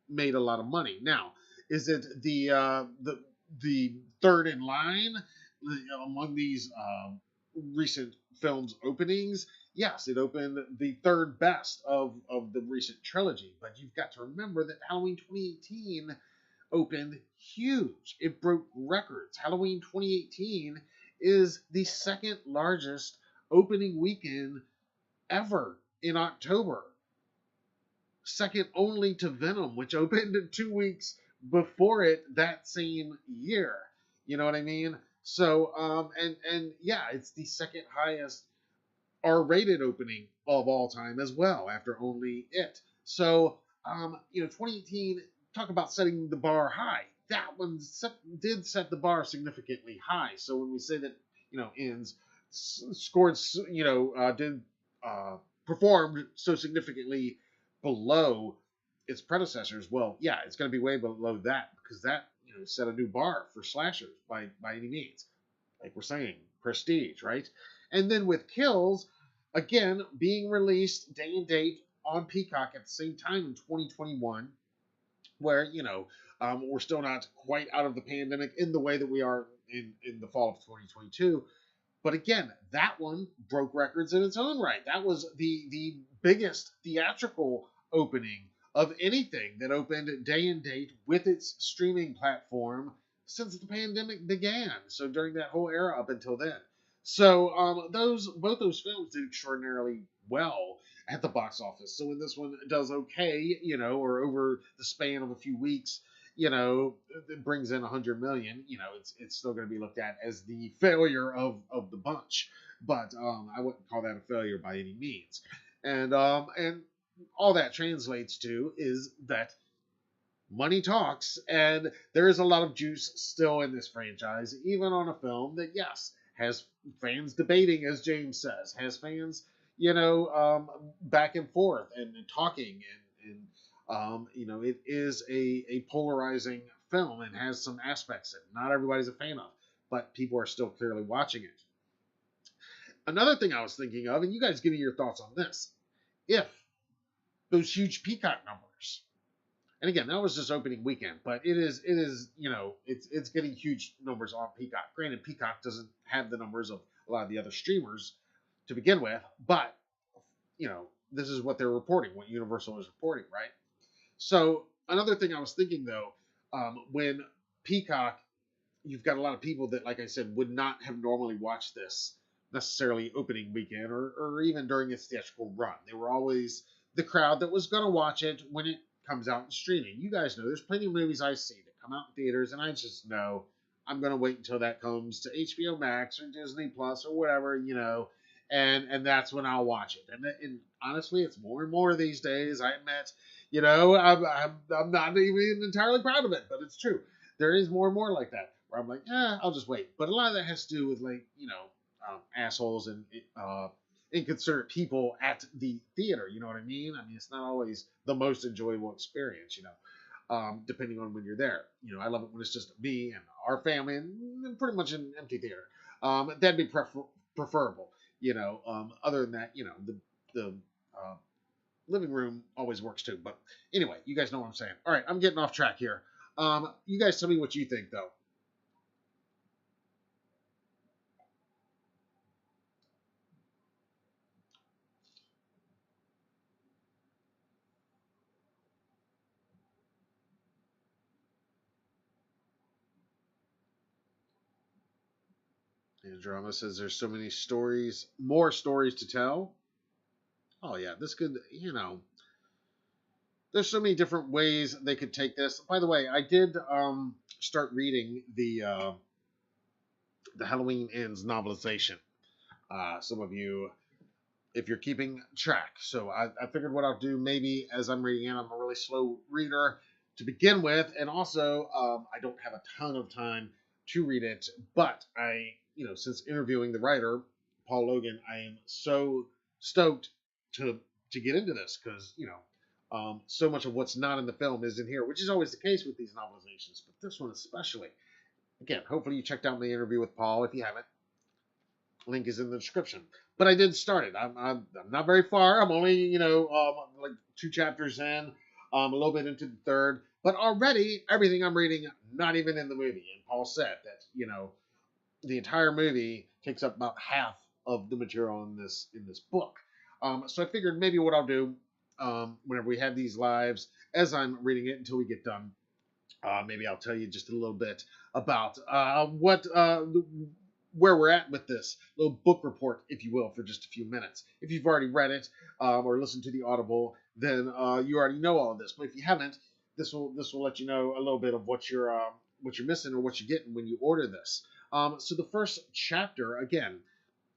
made a lot of money. Now, is it the third in line among these recent films openings? Yes, it opened the third best of the recent trilogy, but you've got to remember that Halloween 2018 opened huge. It broke records. Halloween 2018 is the second largest opening weekend ever in October, second only to Venom, which opened 2 weeks before it that same year. You know what I mean? So, and yeah, it's the second highest R-rated opening of all time as well, after only it. So, 2018, talk about setting the bar high. That one did set the bar significantly high. So when we say that, Ins scored, performed so significantly below its predecessors, well, yeah, it's going to be way below that, because that, set a new bar for slashers by any means. Like we're saying, prestige, right? And then with Kills, again, being released day and date on Peacock at the same time in 2021, where, we're still not quite out of the pandemic in the way that we are in the fall of 2022. But again, that one broke records in its own right. That was the biggest theatrical opening of anything that opened day and date with its streaming platform since the pandemic began. So during that whole era up until then. So both those films did extraordinarily well at the box office. So when this one does okay, or over the span of a few weeks, it brings in 100 million, it's still going to be looked at as the failure of the bunch. But I wouldn't call that a failure by any means. And all that translates to is that money talks, and there is a lot of juice still in this franchise, even on a film that, yes, has fans debating, as James says, has fans, back and forth and talking, and it is a polarizing film and has some aspects that not everybody's a fan of, but people are still clearly watching it. Another thing I was thinking of, and you guys give me your thoughts on this, if those huge Peacock numbers, and again, that was just opening weekend, but it is, it's getting huge numbers on Peacock. Granted, Peacock doesn't have the numbers of a lot of the other streamers to begin with, but, this is what they're reporting, what Universal is reporting, right? So another thing I was thinking, though, when Peacock, you've got a lot of people that, like I said, would not have normally watched this necessarily opening weekend or even during its theatrical run. They were always the crowd that was going to watch it when it comes out in streaming. You guys know there's plenty of movies I see that come out in theaters, and I just know I'm going to wait until that comes to HBO Max or Disney Plus or whatever, and that's when I'll watch it. And honestly, it's more and more these days. I admit, I'm not even entirely proud of it, but it's true. There is more and more like that where I'm like, I'll just wait. But a lot of that has to do with, like, assholes and inconsiderate people at the theater. You know what I mean? I mean, it's not always the most enjoyable experience, depending on when you're there. I love it when it's just me and our family and pretty much an empty theater. That'd be preferable. Other than that, the living room always works too. But anyway, you guys know what I'm saying. All right, I'm getting off track here. You guys tell me what you think, though. Drama says there's so many stories, more stories to tell. Oh yeah, this could, there's so many different ways they could take this. By the way, I did start reading the Halloween Ends novelization. Some of you, if you're keeping track. So I figured what I'll do, maybe as I'm reading it, I'm a really slow reader to begin with, and also I don't have a ton of time to read it. But since interviewing the writer Paul Logan, I am so stoked to get into this because so much of what's not in the film is in here, which is always the case with these novelizations, but this one especially. Again, hopefully you checked out my interview with Paul. If you haven't, link is in the description. But I did start it. I'm not very far. I'm only like 2 chapters in, a little bit into the third. But already everything I'm reading, not even in the movie. And Paul said that the entire movie takes up about half of the material in this book. So I figured maybe what I'll do whenever we have these lives, as I'm reading it until we get done, maybe I'll tell you just a little bit about where we're at with this little book report, if you will, for just a few minutes. If you've already read it or listened to the Audible, then you already know all of this. But if you haven't, this will let you know a little bit of what you're missing or what you're getting when you order this. So the first chapter, again,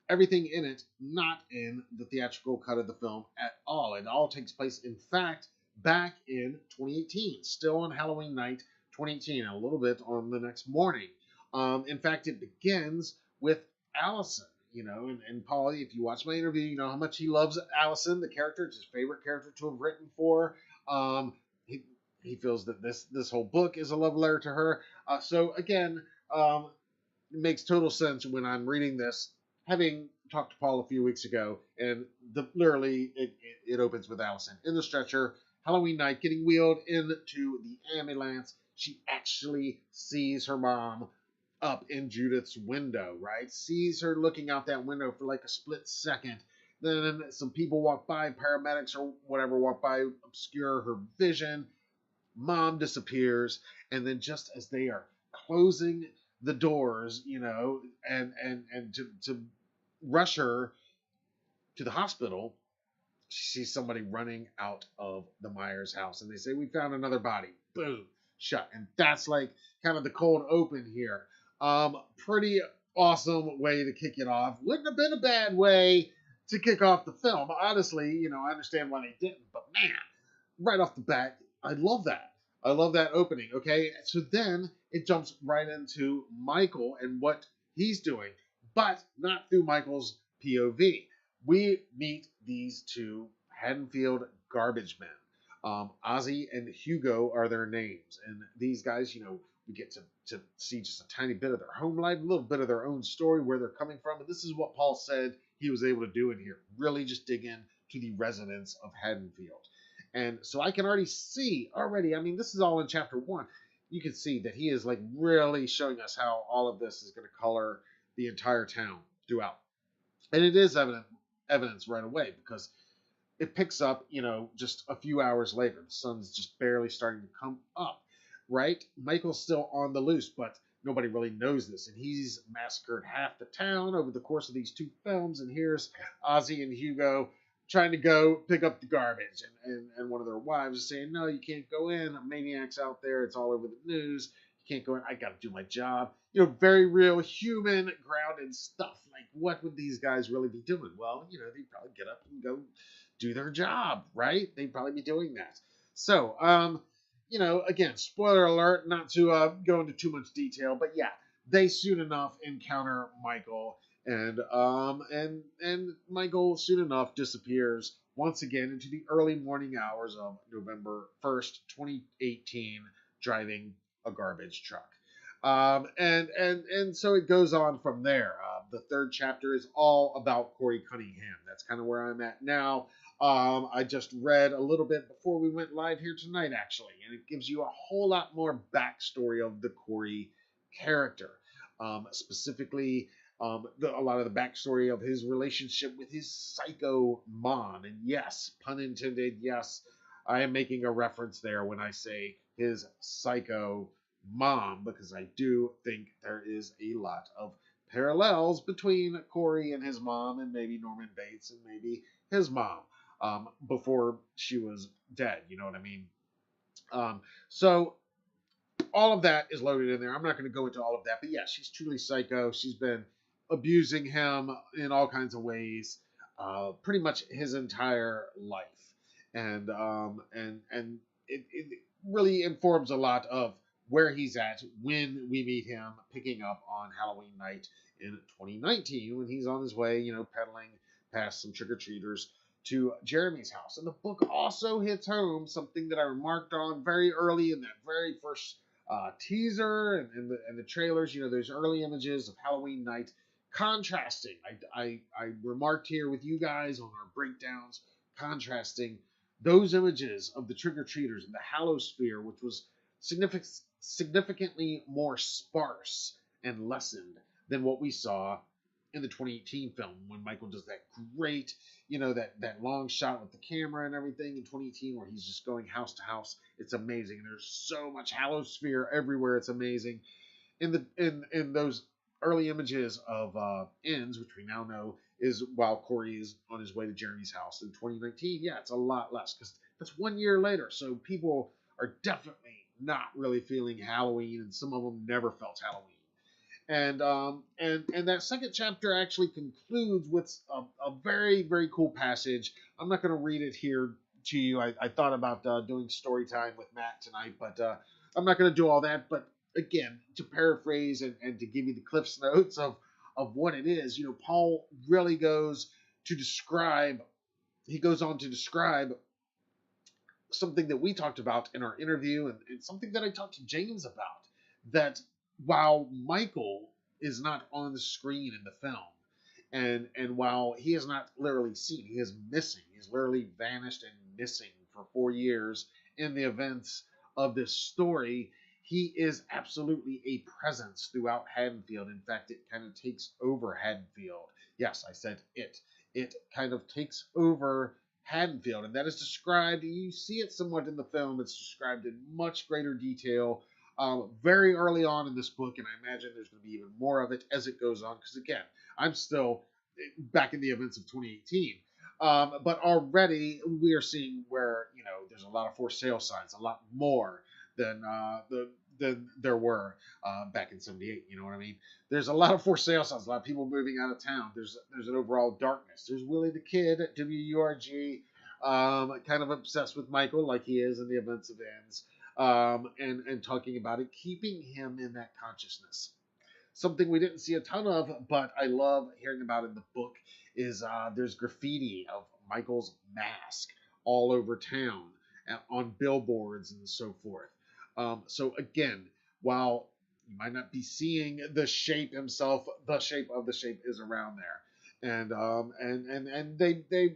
everything in it not in the theatrical cut of the film at all. It all takes place, in fact, back in 2018, still on Halloween night 2018, and a little bit on the next morning. In fact, it begins with Allison, and Paul, if you watch my interview, you know how much he loves Allison, the character. It's his favorite character to have written for. He feels that this whole book is a love letter to her. So again, it makes total sense when I'm reading this, having talked to Paul a few weeks ago, and literally it opens with Allison in the stretcher, Halloween night, getting wheeled into the ambulance. She actually sees her mom up in Judith's window, right? Sees her looking out that window for like a split second. Then some people walk by, paramedics or whatever walk by, obscure her vision. Mom disappears, and then just as they are closing the doors, and to rush her to the hospital, she sees somebody running out of the Myers house, and they say, "We found another body." Boom, shut. And that's like kind of the cold open here. Pretty awesome way to kick it off. Wouldn't have been a bad way to kick off the film. Honestly, I understand why they didn't, but man, right off the bat, I love that. I love that opening. Okay, so then it jumps right into Michael and what he's doing, but not through Michael's POV. We meet these two Haddonfield garbage men. Ozzy and Hugo are their names, and these guys, we get to see just a tiny bit of their home life, a little bit of their own story, where they're coming from. And this is what Paul said he was able to do in here. Really just dig in to the residents of Haddonfield. And so I can already see, I mean, this is all in chapter 1. You can see that he is like really showing us how all of this is going to color the entire town throughout. And it is evidence right away, because it picks up, just a few hours later. The sun's just barely starting to come up, right? Michael's still on the loose, but nobody really knows this. And he's massacred half the town over the course of these 2 films. And here's Ozzy and Hugo trying to go pick up the garbage. And one of their wives is saying, "No, you can't go in. A maniac's out there. It's all over the news. You can't go in. I got to do my job." Very real, human, grounded stuff. Like, what would these guys really be doing? Well, they'd probably get up and go do their job, right? They'd probably be doing that. So, again, spoiler alert, not to go into too much detail, but yeah, they soon enough encounter Michael, and Michael soon enough disappears once again into the early morning hours of November 1st, 2018, driving a garbage truck. And so it goes on from there. The third chapter is all about Corey Cunningham. That's kind of where I'm at now. I just read a little bit before we went live here tonight, actually, and it gives you a whole lot more backstory of the Corey character. Specifically, a lot of the backstory of his relationship with his psycho mom. And yes, pun intended, yes, I am making a reference there when I say his psycho mom, because I do think there is a lot of parallels between Corey and his mom, and maybe Norman Bates and maybe his mom, before she was dead. You know what I mean? So all of that is loaded in there. I'm not going to go into all of that, but yeah, she's truly psycho. She's been abusing him in all kinds of ways, pretty much his entire life, and it really informs a lot of where he's at when we meet him picking up on Halloween night in 2019, when he's on his way, pedaling past some trick-or-treaters to Jeremy's house. And the book also hits home something that I remarked on very early in that very first teaser and the trailers. There's early images of Halloween night contrasting. I remarked here with you guys on our breakdowns, contrasting those images of the trick-or-treaters in the Hallowsphere, which was significantly more sparse and lessened than what we saw in the 2018 film, when Michael does that great, that long shot with the camera and everything in 2018, where he's just going house to house. It's amazing. And there's so much Hallowsphere everywhere. It's amazing. In those early images of Ends, which we now know is while Corey is on his way to Jeremy's house in 2019, yeah, it's a lot less, because that's 1 year later. So people are definitely not really feeling Halloween, and some of them never felt Halloween. And that second chapter actually concludes with a very, very cool passage. I'm not going to read it here to you. I thought about doing story time with Matt tonight, but I'm not going to do all that. But again, to paraphrase and to give you the Cliff's Notes of what it is, Paul really goes on to describe something that we talked about in our interview, and something that I talked to James about, that while Michael is not on the screen in the film, and while he is not literally seen, he is missing. He's literally vanished and missing for 4 years in the events of this story. He is absolutely a presence throughout Haddonfield. In fact, it kind of takes over Haddonfield. Yes, I said it. It kind of takes over Haddonfield, and that is described. You see it somewhat in the film. It's described in much greater detail very early on in this book, and I imagine there's going to be even more of it as it goes on, because again, I'm still back in the events of 2018, but already we are seeing where there's a lot of for sale signs, a lot more than there were back in 78. You know what I mean? There's a lot of for sale signs, a lot of people moving out of town. There's an overall darkness. There's Willie the Kid at WURG, kind of obsessed with Michael like he is in the events of Ends. And talking about it, keeping him in that consciousness. Something we didn't see a ton of, but I love hearing about in the book, is there's graffiti of Michael's mask all over town, on billboards and so forth. So again, while you might not be seeing the shape himself, the shape of the shape is around there. And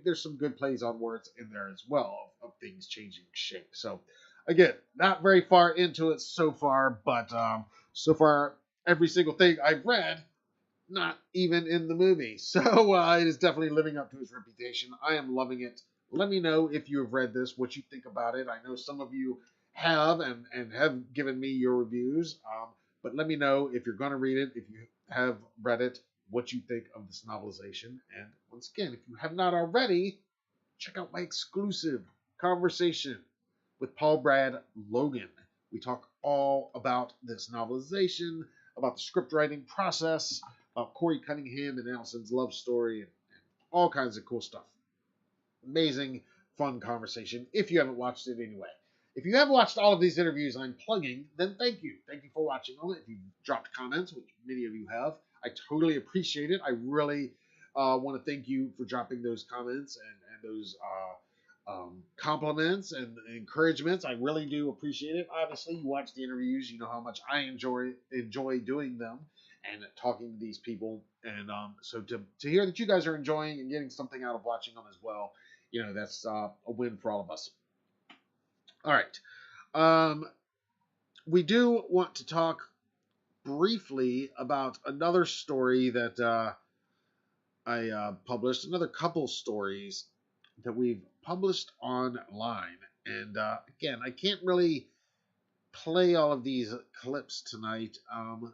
there's some good plays on words in there as well of things changing shape. So again, not very far into it so far, but so far every single thing I've read, not even in the movie. So it is definitely living up to its reputation. I am loving it. Let me know if you have read this, what you think about it. I know some of you have and have given me your reviews, but let me know if you're going to read it, if you have read it, what you think of this novelization. And once again, if you have not already, check out my exclusive conversation with Paul Brad Logan. We talk all about this novelization, about the script writing process, about Corey Cunningham and Allison's love story, and all kinds of cool stuff. Amazing, fun conversation, if you haven't watched it anyway. If you have watched all of these interviews I'm plugging, then thank you. Thank you for watching them. If you've dropped comments, which many of you have, I totally appreciate it. I really want to thank you for dropping those comments and those compliments and encouragements. I really do appreciate it. Obviously, you watch the interviews, you know how much I enjoy doing them and talking to these people. And so to hear that you guys are enjoying and getting something out of watching them as well, that's a win for all of us. All right. We do want to talk briefly about another story that I published, another couple stories that we've published online. And again, I can't really play all of these clips tonight.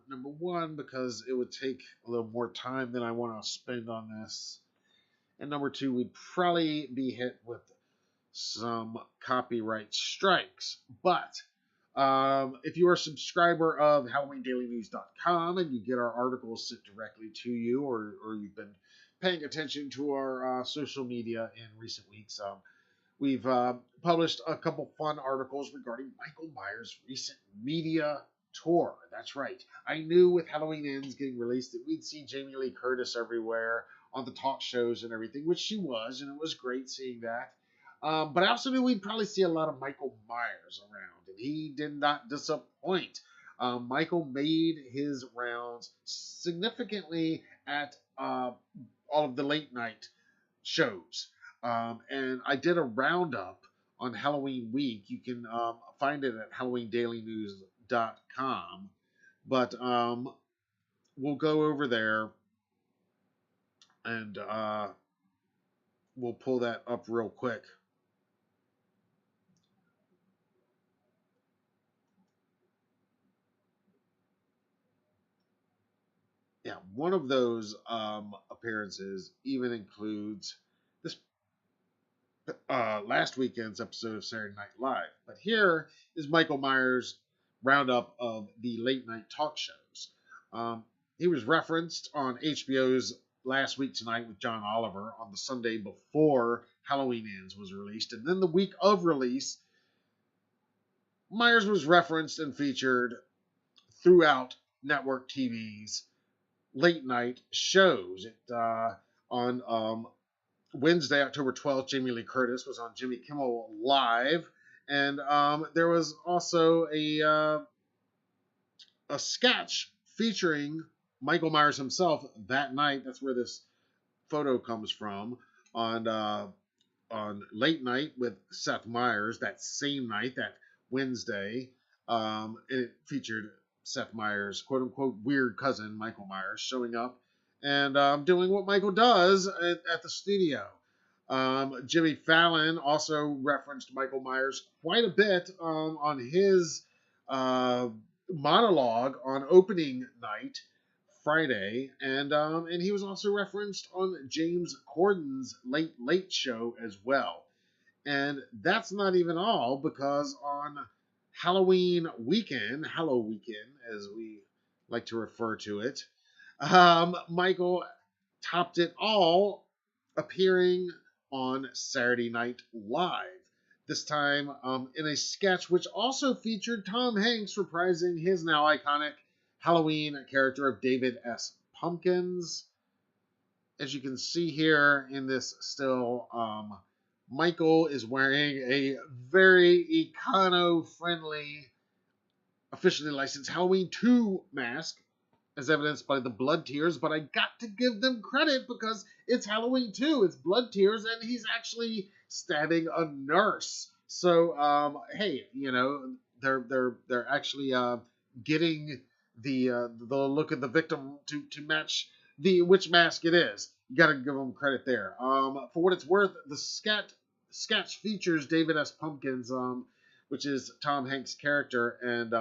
Number one, because it would take a little more time than I want to spend on this. And number two, we'd probably be hit with some copyright strikes. But if you are a subscriber of HalloweenDailyNews.com and you get our articles sent directly to you, or you've been paying attention to our social media in recent weeks, we've published a couple fun articles regarding Michael Myers' recent media tour. That's right. I knew with Halloween Ends getting released that we'd see Jamie Lee Curtis everywhere on the talk shows and everything, which she was, and it was great seeing that. But I also knew we'd probably see a lot of Michael Myers around, and he did not disappoint. Michael made his rounds significantly at all of the late night shows. And I did a roundup on Halloween week. You can find it at HalloweenDailyNews.com. But we'll go over there and we'll pull that up real quick. Yeah, one of those appearances even includes this last weekend's episode of Saturday Night Live. But here is Michael Myers' roundup of the late night talk shows. He was referenced on HBO's Last Week Tonight with John Oliver on the Sunday before Halloween Ends was released. And then the week of release, Myers was referenced and featured throughout network TV's late night shows. On Wednesday, October 12th, Jamie Lee Curtis was on Jimmy Kimmel Live, and there was also a sketch featuring Michael Myers himself that night. That's where this photo comes from, on Late Night with Seth Meyers that same night, that Wednesday. It featured Seth Meyers' quote-unquote weird cousin, Michael Myers, showing up and doing what Michael does at the studio. Jimmy Fallon also referenced Michael Myers quite a bit on his monologue on opening night, Friday, and he was also referenced on James Corden's Late Late Show as well. And that's not even all, because on Halloween weekend, Hallow Weekend, as we like to refer to it, Michael topped it all, appearing on Saturday Night Live. This time in a sketch which also featured Tom Hanks reprising his now iconic Halloween character of David S. Pumpkins. As you can see here in this still, Michael is wearing a very econo-friendly, officially licensed Halloween 2 mask, as evidenced by the blood tears, but I got to give them credit because it's Halloween 2, it's blood tears, and he's actually stabbing a nurse. So, hey, you know, they're actually getting the look of the victim to match which mask it is. You got to give them credit there. For what it's worth, the sketch features David S. Pumpkins, which is Tom Hanks' character, and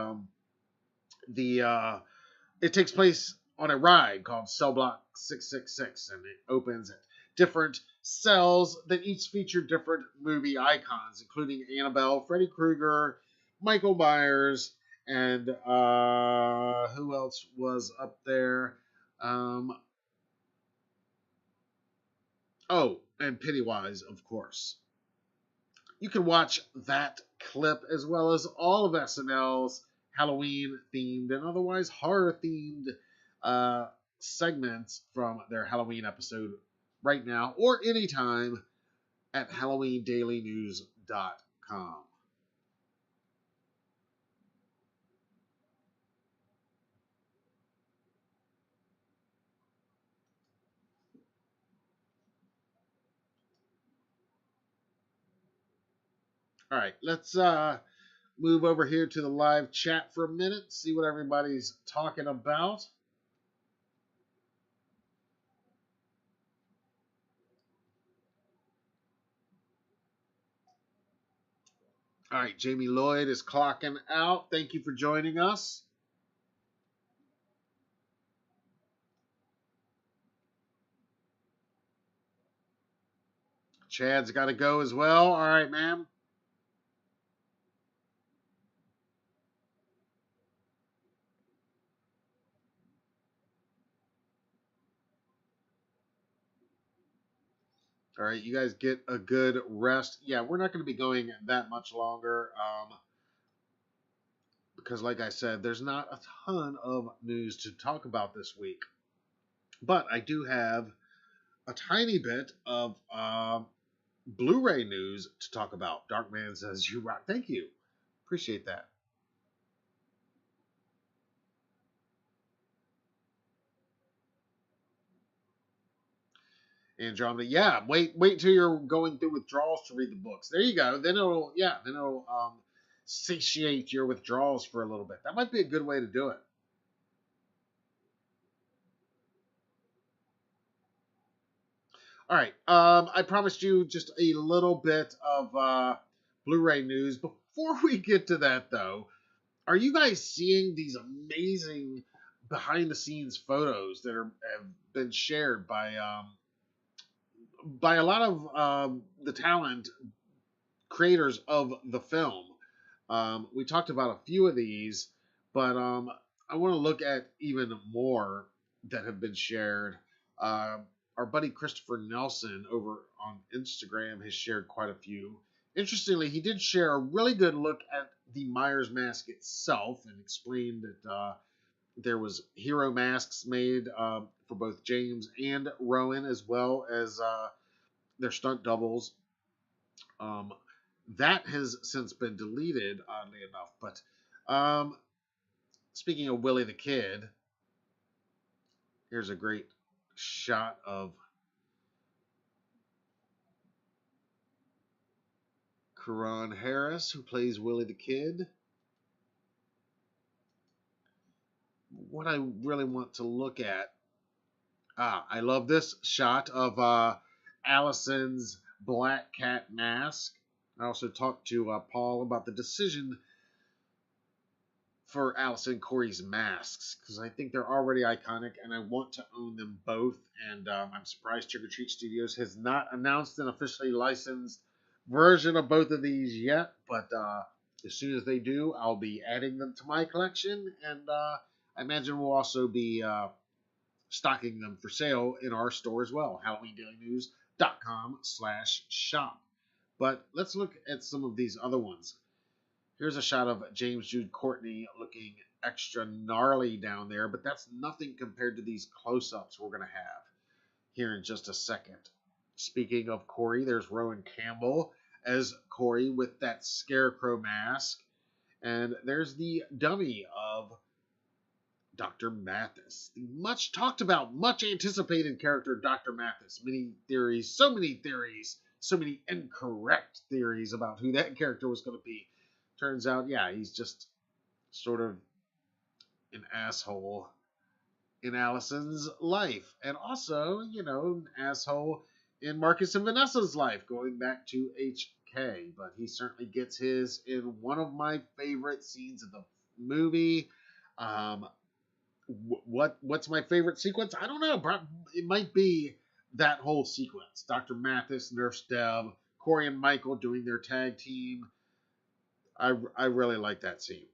it takes place on a ride called Cell Block 666, and it opens at different cells that each feature different movie icons, including Annabelle, Freddy Krueger, Michael Myers, and who else was up there? And Pennywise, of course. You can watch that clip as well as all of SNL's Halloween-themed and otherwise horror-themed segments from their Halloween episode right now or anytime at HalloweenDailyNews.com. All right, let's move over here to the live chat for a minute, see what everybody's talking about. All right, Jamie Lloyd is clocking out. Thank you for joining us. Chad's got to go as well. All right, ma'am. All right, you guys get a good rest. Yeah, we're not going to be going that much longer because, like I said, there's not a ton of news to talk about this week. But I do have a tiny bit of Blu-ray news to talk about. Darkman says you rock. Thank you. Appreciate that. Andromeda. Yeah, wait till you're going through withdrawals to read the books. There you go. Then it'll satiate your withdrawals for a little bit. That might be a good way to do it. All right. I promised you just a little bit of Blu-ray news. Before we get to that, though, are you guys seeing these amazing behind-the-scenes photos that have been shared by a lot of the talent creators of the film? We talked about a few of these, but I want to look at even more that have been shared. Our buddy Christopher Nelson over on Instagram has shared quite a few. Interestingly, he did share a really good look at the Myers mask itself and explained that there was hero masks made for both James and Rowan, as well as their stunt doubles. That has since been deleted, oddly enough. But speaking of Willie the Kid, here's a great shot of Karan Harris, who plays Willie the Kid. What I really want to look at, I love this shot of Allison's black cat mask. I also talked to Paul about the decision for Allison and Corey's masks because I think they're already iconic and I want to own them both. And I'm surprised Trick or Treat Studios has not announced an officially licensed version of both of these yet. But as soon as they do, I'll be adding them to my collection. And I imagine we'll also be stocking them for sale in our store as well, HalloweenDailyNews.com/shop. But let's look at some of these other ones. Here's a shot of James Jude Courtney looking extra gnarly down there, but that's nothing compared to these close-ups we're going to have here in just a second. Speaking of Corey, there's Rowan Campbell as Corey with that scarecrow mask. And there's the dummy of Dr. Mathis. The much talked about, much anticipated character Dr. Mathis. Many theories, so many incorrect theories about who that character was going to be. Turns out, yeah, he's just sort of an asshole in Allison's life. And also, an asshole in Marcus and Vanessa's life, going back to HK. But he certainly gets his in one of my favorite scenes of the movie. What's my favorite sequence? I don't know. It might be that whole sequence. Dr. Mathis, Nurse Deb, Corey and Michael doing their tag team. I really like that scene.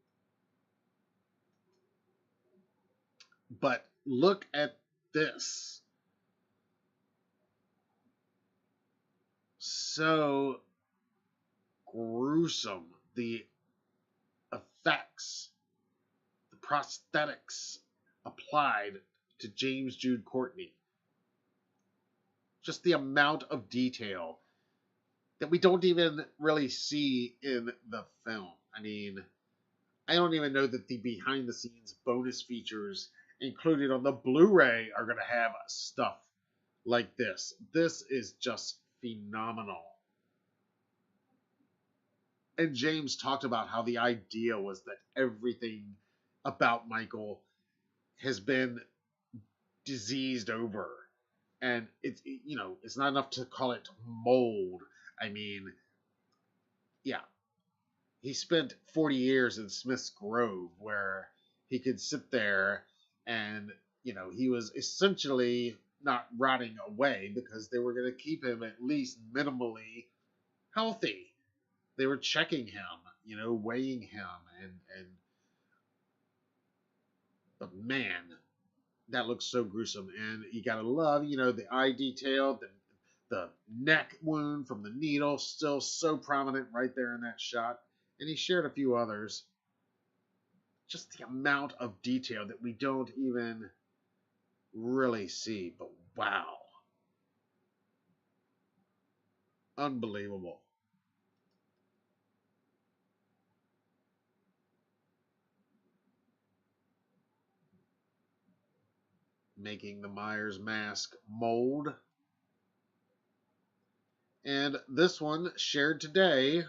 But look at this. So gruesome. The effects, the prosthetics applied to James Jude Courtney. Just the amount of detail that we don't even really see in the film. I mean, I don't even know that the behind-the-scenes bonus features included on the Blu-ray are going to have stuff like this. This is just phenomenal. And James talked about how the idea was that everything about Michael has been diseased over. And it's not enough to call it mold. I mean, yeah, he spent 40 years in Smith's Grove, where he could sit there and, he was essentially not rotting away because they were going to keep him at least minimally healthy. They were checking him, weighing him, and but man, that looks so gruesome. And you gotta love, the eye detail, the neck wound from the needle, still so prominent right there in that shot. And he shared a few others. Just the amount of detail that we don't even really see, but wow, unbelievable. Making the Myers mask mold. And this one shared today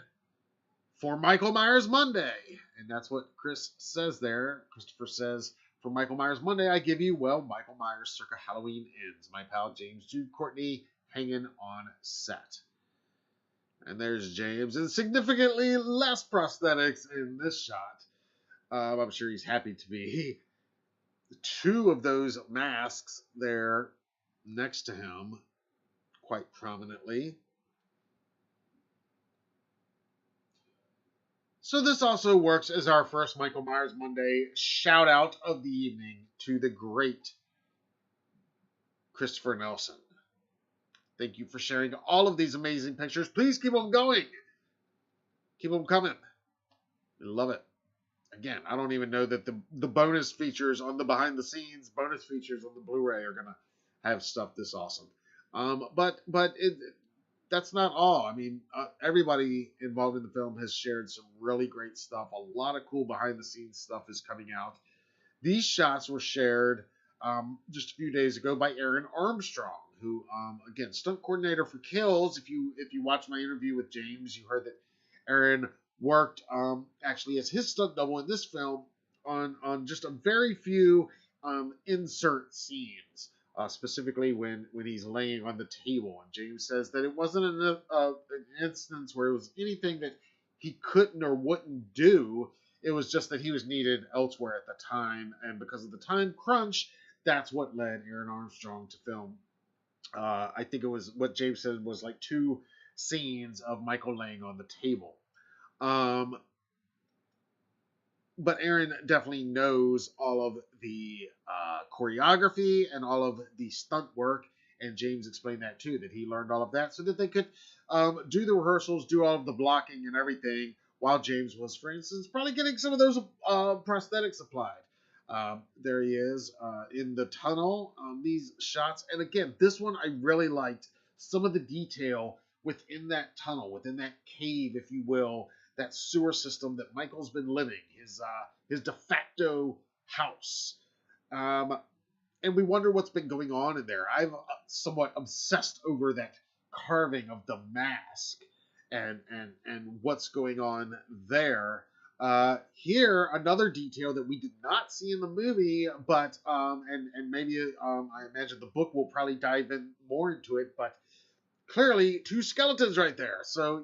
for Michael Myers Monday. And that's what Chris says there. Christopher says, for Michael Myers Monday, I give you, well, Michael Myers circa Halloween ends. My pal James Jude Courtney hanging on set. And there's James. And significantly less prosthetics in this shot. I'm sure he's happy to be. Two of those masks there next to him quite prominently. So this also works as our first Michael Myers Monday shout out of the evening to the great Christopher Nelson. Thank you for sharing all of these amazing pictures. Please keep them going. Keep them coming. We love it. Again, I don't even know that the bonus features on the behind the scenes, bonus features on the Blu-ray are going to have stuff this awesome. But that's not all. I mean, everybody involved in the film has shared some really great stuff. A lot of cool behind-the-scenes stuff is coming out. These shots were shared just a few days ago by Aaron Armstrong, who, again, stunt coordinator for Kills. If you watched my interview with James, you heard that Aaron worked actually as his stunt double in this film on just a very few insert scenes. Specifically when he's laying on the table. And James says that it wasn't an instance where it was anything that he couldn't or wouldn't do. It was just that he was needed elsewhere at the time. And because of the time crunch, that's what led Aaron Armstrong to film. I think it was what James said was like 2 scenes of Michael laying on the table. But Aaron definitely knows all of the choreography and all of the stunt work. And James explained that too, that he learned all of that so that they could do the rehearsals, do all of the blocking and everything, while James was, for instance, probably getting some of those prosthetics applied. There he is in the tunnel on these shots. And again, this one I really liked some of the detail within that tunnel, within that cave, if you will, that sewer system that Michael's been living, his de facto house. And we wonder what's been going on in there. I've somewhat obsessed over that carving of the mask and what's going on there. Here, another detail that we did not see in the movie, but and maybe I imagine the book will probably dive in more into it, but clearly 2 skeletons right there. So,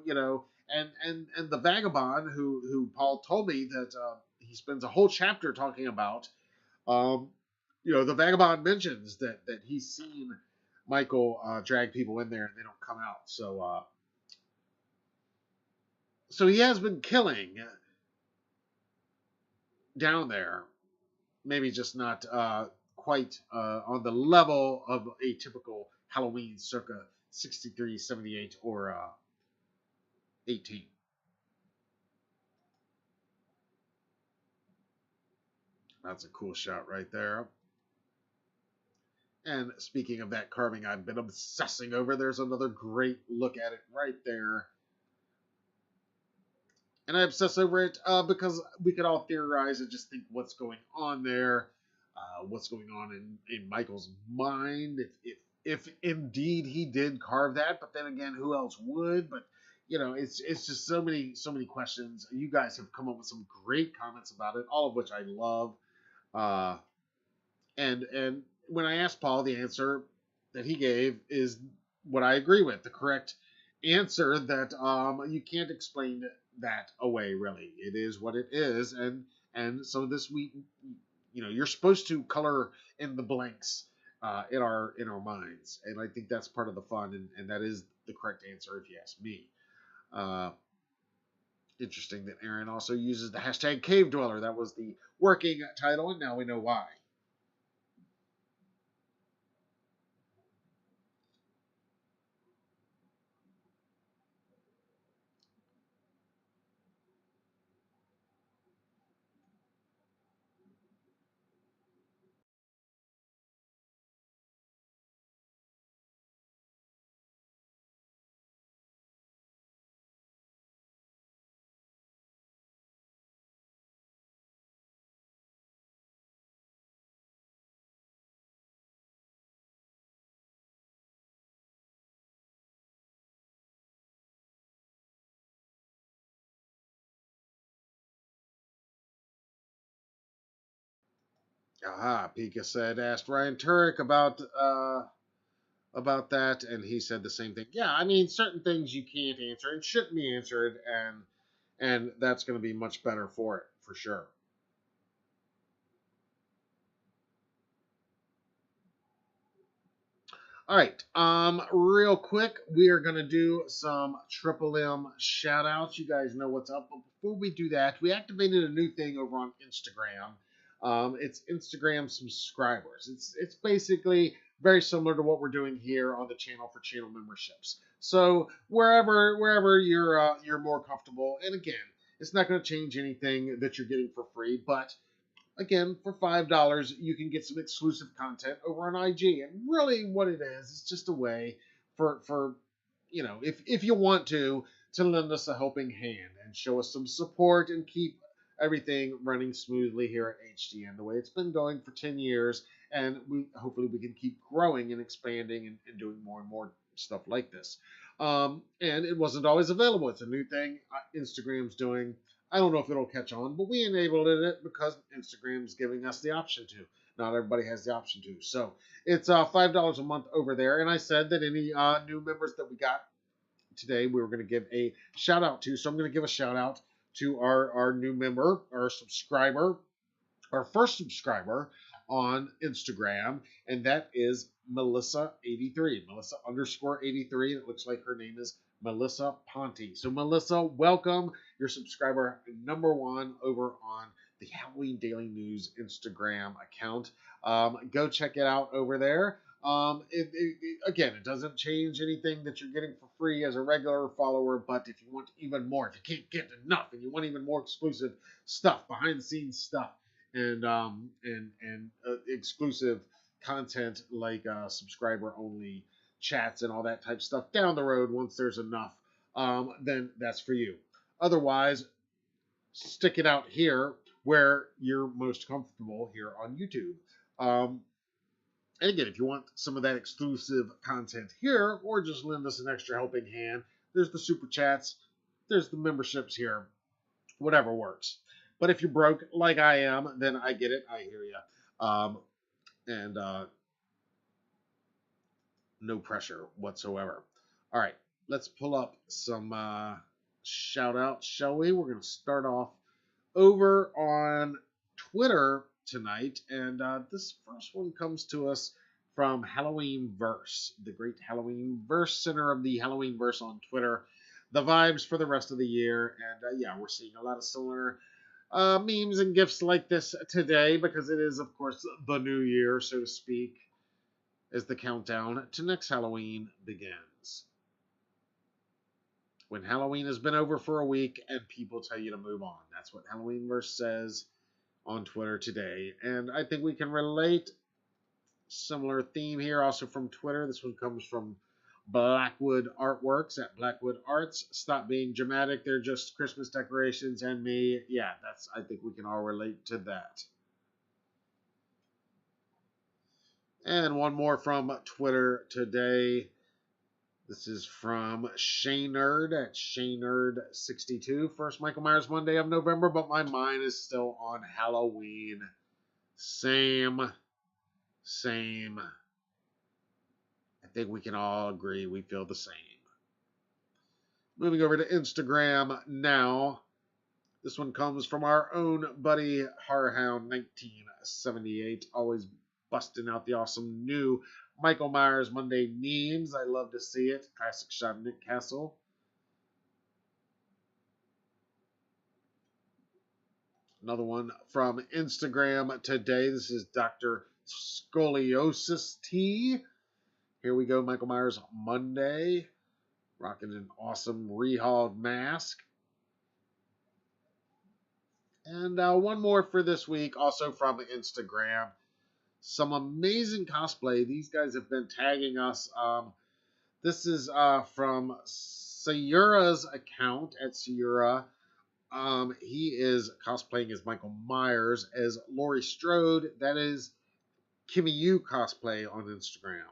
and the vagabond who Paul told me that he spends a whole chapter talking about. The vagabond mentions that he's seen Michael drag people in there and they don't come out. So he has been killing down there. Maybe just not quite on the level of a typical Halloween circa 63, 78, or 18. That's a cool shot right there. And speaking of that carving I've been obsessing over, there's another great look at it right there. And I obsess over it because we could all theorize and just think what's going on there, what's going on in Michael's mind, if indeed he did carve that. But then again, who else would? But it's just so many questions. You guys have come up with some great comments about it, all of which I love. And when I asked Paul, the answer that he gave is what I agree with, the correct answer, that you can't explain that away. Really, it is what it is, and so this week, you're supposed to color in the blanks in our minds, and I think that's part of the fun, and that is the correct answer if you ask me. Uh, Interesting that Aaron also uses the hashtag Cave Dweller. That was the working title, and now we know why. Aha, Pika said, asked Ryan Turek about that, and he said the same thing. Yeah, I mean, certain things you can't answer and shouldn't be answered, and that's going to be much better for it, for sure. All right. Real quick, we are gonna do some Triple M shout outs. You guys know what's up. But before we do that, we activated a new thing over on Instagram. It's Instagram subscribers. It's basically very similar to what we're doing here on the channel for channel memberships. So wherever you're more comfortable, and again, it's not going to change anything that you're getting for free, but again, for $5, you can get some exclusive content over on IG. And really, what it is just a way for if you want to lend us a helping hand and show us some support and keep everything running smoothly here at HDN the way it's been going for 10 years. And hopefully we can keep growing and expanding and doing more and more stuff like this. And it wasn't always available. It's a new thing Instagram's doing. I don't know if it'll catch on, but we enabled it because Instagram's giving us the option to. Not everybody has the option to. So it's $5 a month over there. And I said that any new members that we got today, we were going to give a shout out to. So I'm going to give a shout out to our new member, our subscriber, our first subscriber on Instagram, and that is Melissa83. Melissa _83. It looks like her name is Melissa Ponte. So Melissa, welcome. You're subscriber #1 over on the Halloween Daily News Instagram account. Go check it out over there. Again, it doesn't change anything that you're getting for free as a regular follower, but if you want even more, if you can't get enough and you want even more exclusive stuff, behind the scenes stuff, and exclusive content like subscriber only chats and all that type of stuff down the road once there's enough, then that's for you. Otherwise, stick it out here where you're most comfortable here on YouTube. And again, if you want some of that exclusive content here, or just lend us an extra helping hand, there's the super chats, there's the memberships here, whatever works. But if you're broke like I am, then I get it. I hear you. And no pressure whatsoever. All right, let's pull up some shout outs, shall we? We're going to start off over on Twitter tonight. And this first one comes to us from Halloween Verse, the great Halloween Verse center of the Halloween Verse on Twitter. The vibes for the rest of the year. And yeah, we're seeing a lot of similar memes and gifs like this today because it is, of course, the new year, so to speak, as the countdown to next Halloween begins. When Halloween has been over for a week and people tell you to move on. That's what Halloween Verse says on Twitter today. And I think we can relate. Similar theme here also from Twitter. This one comes from Blackwood Artworks at Blackwood Arts. Stop being dramatic. They're just Christmas decorations and me. Yeah, I think we can all relate to that. And one more from Twitter today. This is from Shaynerd at Shaynerd62. First Michael Myers Monday of November, but my mind is still on Halloween. Same. I think we can all agree we feel the same. Moving over to Instagram now. This one comes from our own buddy Horrorhound 1978, always busting out the awesome new Michael Myers Monday memes. I love to see it. Classic shot of Nick Castle. Another one from Instagram today. This is Dr. Scoliosis T. Here we go, Michael Myers Monday. Rocking an awesome rehauled mask. And one more for this week, also from Instagram. Some amazing cosplay. These guys have been tagging us. This is from Sayura's account at Sayura. He is cosplaying as Michael Myers as Laurie Strode. That is Kimmy Yu cosplay on Instagram.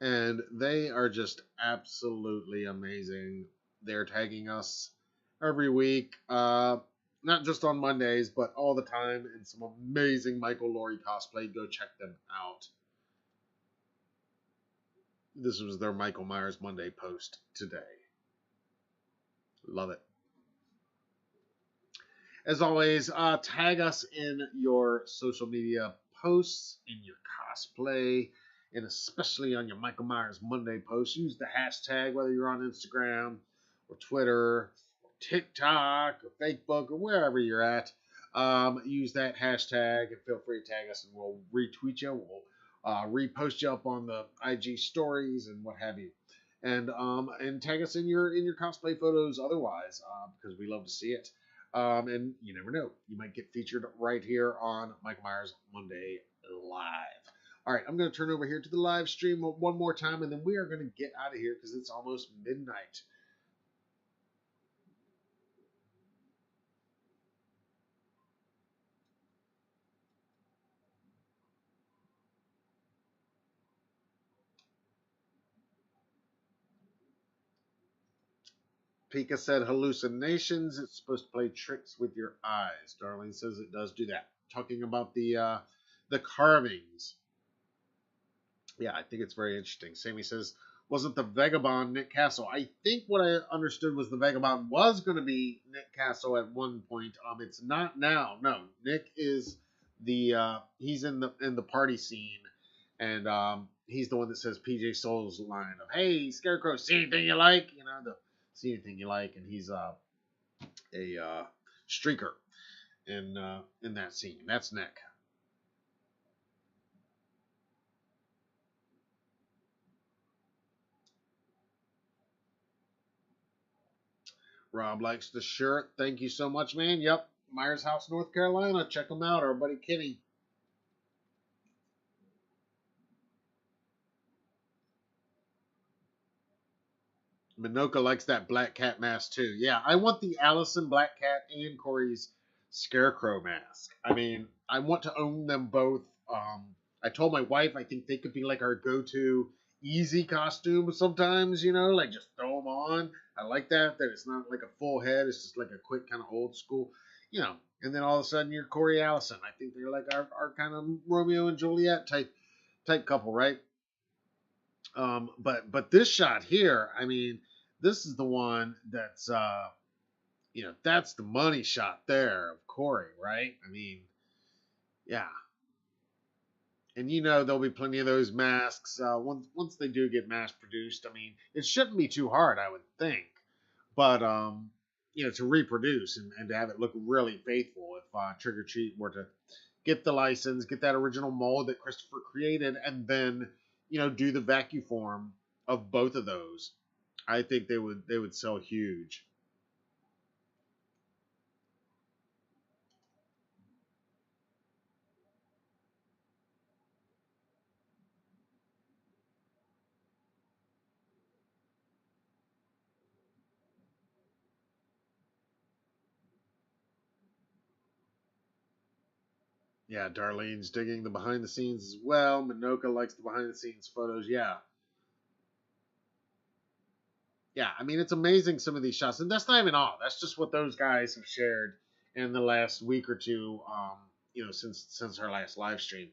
And they are just absolutely amazing. They're tagging us every week, not just on Mondays, but all the time, in some amazing Michael Laurie cosplay. Go check them out. This was their Michael Myers Monday post today. Love it. As always, tag us in your social media posts, in your cosplay, and especially on your Michael Myers Monday posts. Use the hashtag, whether you're on Instagram or Twitter or TikTok or Facebook or wherever you're at. Use that hashtag and feel free to tag us, and we'll retweet you. We'll repost you up on the IG stories and what have you. And tag us in your cosplay photos otherwise, because we love to see it. And you never know, you might get featured right here on Michael Myers Monday Live. All right, I'm going to turn over here to the live stream one more time, and then we are going to get out of here because it's almost midnight. Pika said hallucinations. It's supposed to play tricks with your eyes. Darlene says it does do that. Talking about the carvings. Yeah, I think it's very interesting. Sammy says, wasn't the Vagabond Nick Castle? I think what I understood was the Vagabond was going to be Nick Castle at one point. It's not now. No, Nick is he's in the party scene, and he's the one that says PJ Souls' line of, "Hey, Scarecrow, see anything you like?" You know, see anything you like, and he's a streaker in that scene. That's Nick. Rob likes the shirt. Thank you so much, man. Yep, Myers House, North Carolina. Check them out. Our buddy Kenny. Minoka likes that Black Cat mask too. Yeah, I want the Allison Black Cat and Corey's Scarecrow mask. I mean, I want to own them both. I told my wife I think they could be like our go-to easy costume sometimes, you know, like just throw them on. I like that it's not like a full head. It's just like a quick kind of old school, you know. And then all of a sudden you're Corey Allison. I think they're like our kind of Romeo and Juliet type couple, right? But this shot here, I mean, this is the one that's that's the money shot there of Corey, right? I mean, yeah. And there'll be plenty of those masks once they do get mass produced. I mean, it shouldn't be too hard, I would think, but to reproduce and to have it look really faithful. If Trick or Treat were to get the license, get that original mold that Christopher created, and then do the vacuum form of both of those, I think they would sell huge. Yeah, Darlene's digging the behind the scenes as well. Minoka likes the behind the scenes photos. Yeah. Yeah, I mean, it's amazing, some of these shots. And that's not even all. That's just what those guys have shared in the last week or two, since our last live stream.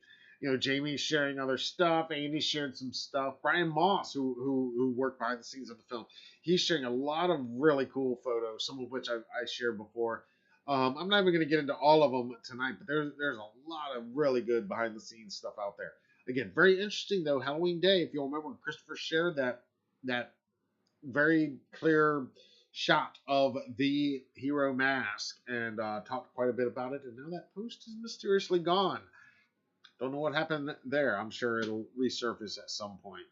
Jamie's sharing other stuff. Andy's sharing some stuff. Brian Moss, who worked behind the scenes of the film, he's sharing a lot of really cool photos, some of which I shared before. I'm not even going to get into all of them tonight, but there's a lot of really good behind the scenes stuff out there. Again, very interesting though. Halloween Day, if you'll remember, Christopher shared that very clear shot of the hero mask and talked quite a bit about it. And now that post is mysteriously gone. Don't know what happened there. I'm sure it'll resurface at some point.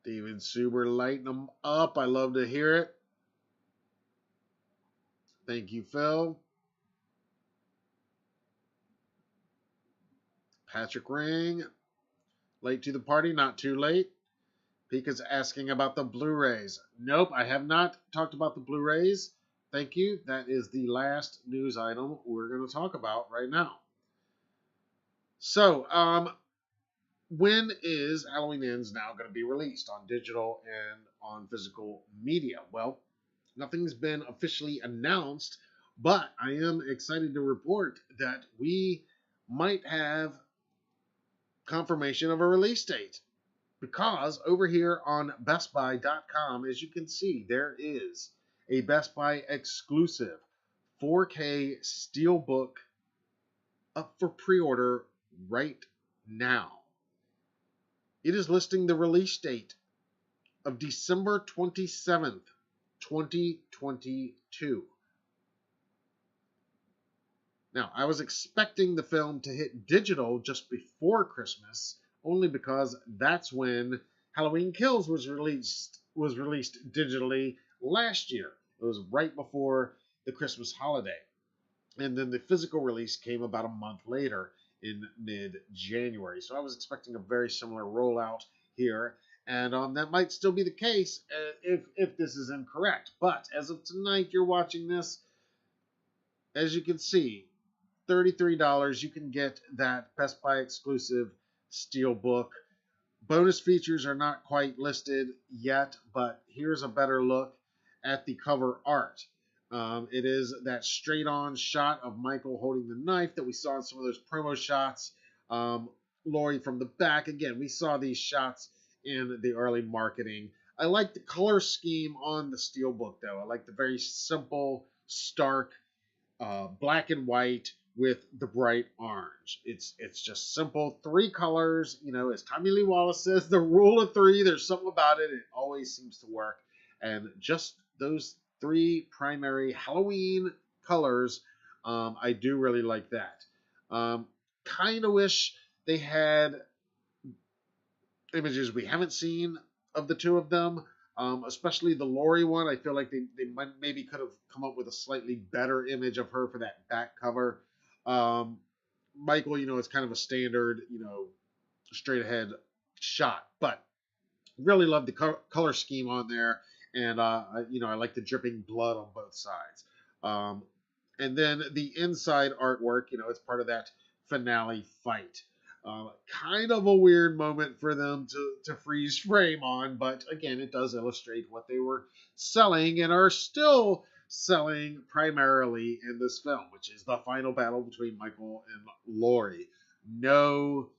David Suber lighting them up. I love to hear it. Thank you, Phil. Patrick Ring. Late to the party, not too late. Pika's asking about the Blu-rays. Nope, I have not talked about the Blu-rays. Thank you. That is the last news item we're going to talk about right now. So, when is Halloween Ends now going to be released on digital and on physical media? Well, nothing's been officially announced, but I am excited to report that we might have confirmation of a release date. Because over here on BestBuy.com, as you can see, there is a Best Buy exclusive 4K Steelbook up for pre-order right now. It is listing the release date of December 27th, 2022. Now, I was expecting the film to hit digital just before Christmas, only because that's when Halloween Kills was released digitally last year. It was right before the Christmas holiday. And then the physical release came about a month later in mid-January. So I was expecting a very similar rollout here. And that might still be the case if this is incorrect. But as of tonight, you're watching this, as you can see, $33, you can get that Best Buy exclusive Steelbook. Bonus features are not quite listed yet, but here's a better look at the cover art. It is that straight-on shot of Michael holding the knife that we saw in some of those promo shots. Laurie from the back. Again, we saw these shots in the early marketing. I like the color scheme on the Steelbook, though. I like the very simple, stark, black and white with the bright orange. It's just simple. 3 colors. As Tommy Lee Wallace says, the rule of 3. There's something about it. It always seems to work. And just those 3 primary Halloween colors, I do really like that. Kind of wish they had images we haven't seen of the 2 of them. Especially the Laurie one. I feel like they maybe could have come up with a slightly better image of her for that back cover. Michael, it's kind of a standard, straight ahead shot, but really love the color scheme on there. And, I like the dripping blood on both sides. And then the inside artwork, it's part of that finale fight. Kind of a weird moment for them to freeze frame on, but again, it does illustrate what they were selling and are still selling primarily in this film, which is the final battle between Michael and Laurie. No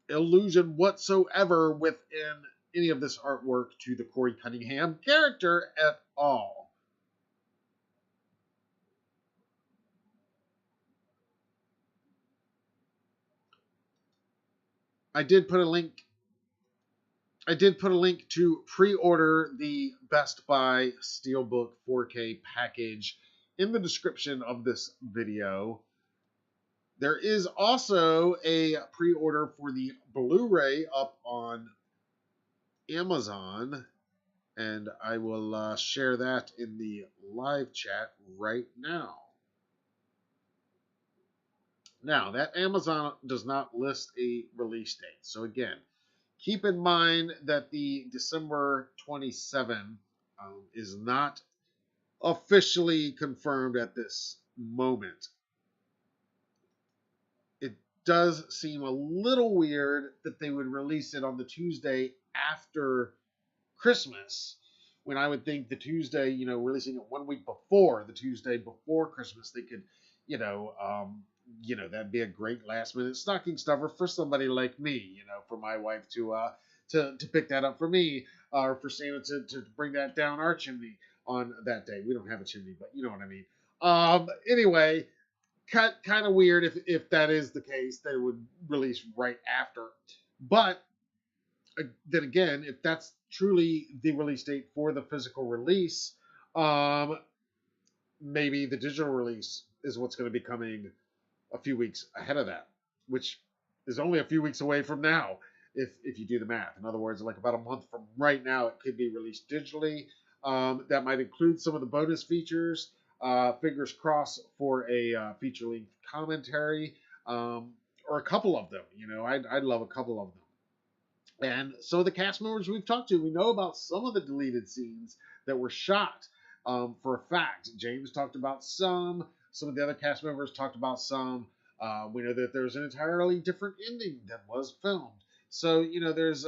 illusion whatsoever within any of this artwork to the Corey Cunningham character at all. I did put a link to pre-order the Best Buy Steelbook 4K package in the description of this video. There is also a pre-order for the Blu-ray up on Amazon, and I will share that in the live chat right now. Now, that Amazon does not list a release date. So again, keep in mind that the December 27 is not officially confirmed at this moment. It does seem a little weird that they would release it on the Tuesday after Christmas when I would think the Tuesday, releasing it 1 week before the Tuesday before Christmas, they could, that'd be a great last minute stocking stuffer for somebody like me, for my wife to pick that up for me, or for Santa to bring that down our chimney on that day. We don't have a chimney, but you know what I mean. Anyway, kind of weird if that is the case, that it would release right after. But then again, if that's truly the release date for the physical release, maybe the digital release is what's going to be coming a few weeks ahead of that, which is only a few weeks away from now, if you do the math. In other words, like about a month from right now, it could be released digitally. That might include some of the bonus features. Fingers crossed for a feature-length commentary, or a couple of them. I'd love a couple of them. And so the cast members we've talked to, we know about some of the deleted scenes that were shot, for a fact. James talked about some. Some of the other cast members talked about some. We know that there's an entirely different ending that was filmed. So, there's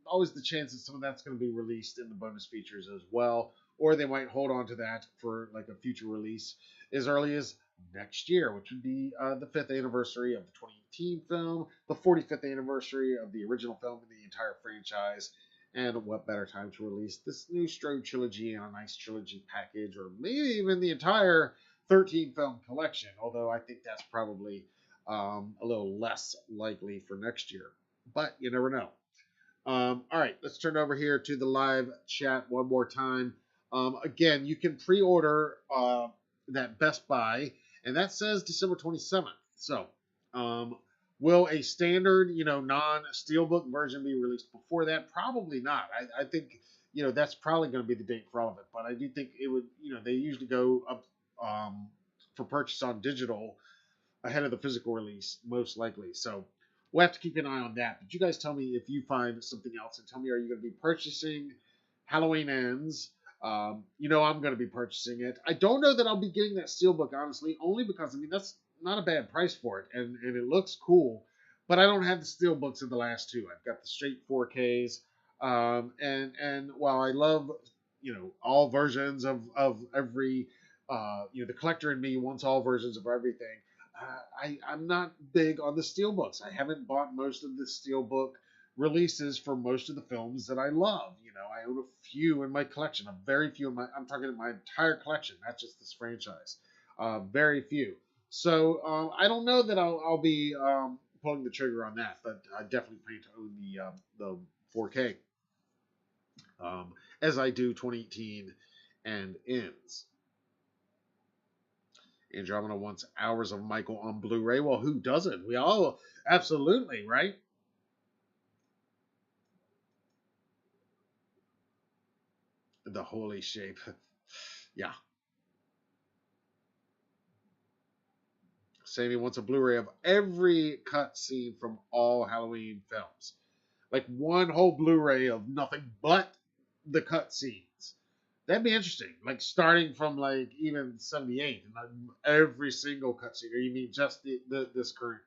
always the chance that some of that's going to be released in the bonus features as well. Or they might hold on to that for like a future release as early as next year, which would be the 5th anniversary of the 2018 film, the 45th anniversary of the original film in the entire franchise, and what better time to release this new Strode trilogy in a nice trilogy package, or maybe even the entire 13-film collection, although I think that's probably a little less likely for next year. But you never know. All right, let's turn over here to the live chat one more time. Again, you can pre-order that Best Buy, and that says December 27th. So, will a standard, non-steelbook version be released before that? Probably not. I think, that's probably going to be the date for all of it. But I do think it would, they usually go up for purchase on digital ahead of the physical release, most likely. So we'll have to keep an eye on that. But you guys tell me if you find something else, and tell me, are you going to be purchasing Halloween Ends? I'm going to be purchasing it. I don't know that I'll be getting that steelbook, honestly, only because, that's not a bad price for it, and it looks cool, but I don't have the steelbooks of the last two. I've got the straight 4Ks, and while I love, all versions of every, the collector in me wants all versions of everything, I'm not big on the steelbooks. I haven't bought most of the steelbook releases for most of the films that I love. I own a few in my collection, a very few I'm talking about my entire collection, not just this franchise. Very few. So I don't know that I'll be pulling the trigger on that, but I definitely plan to own the 4K, as I do 2018 and Ends. Andromeda wants hours of Michael on Blu-ray. Well, who doesn't? We all, absolutely, right? The holy shape. Yeah. Sammy wants a Blu-ray of every cut scene from all Halloween films. Like one whole Blu-ray of nothing but the cut scenes. That'd be interesting. Like starting from like even 78 and every single cut scene. Or you mean just this current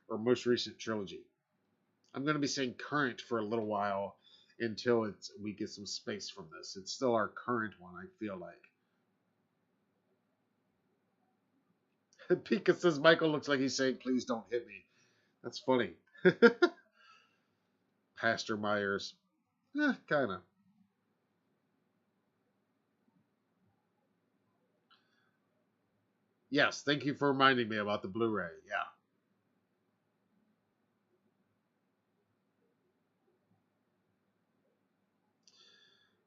or most recent trilogy? I'm going to be saying current for a little while until we get some space from this. It's still our current one, I feel like. Pika says Michael looks like he's saying, please don't hit me. That's funny. Pastor Myers. Kind of. Yes, thank you for reminding me about the Blu-ray. Yeah.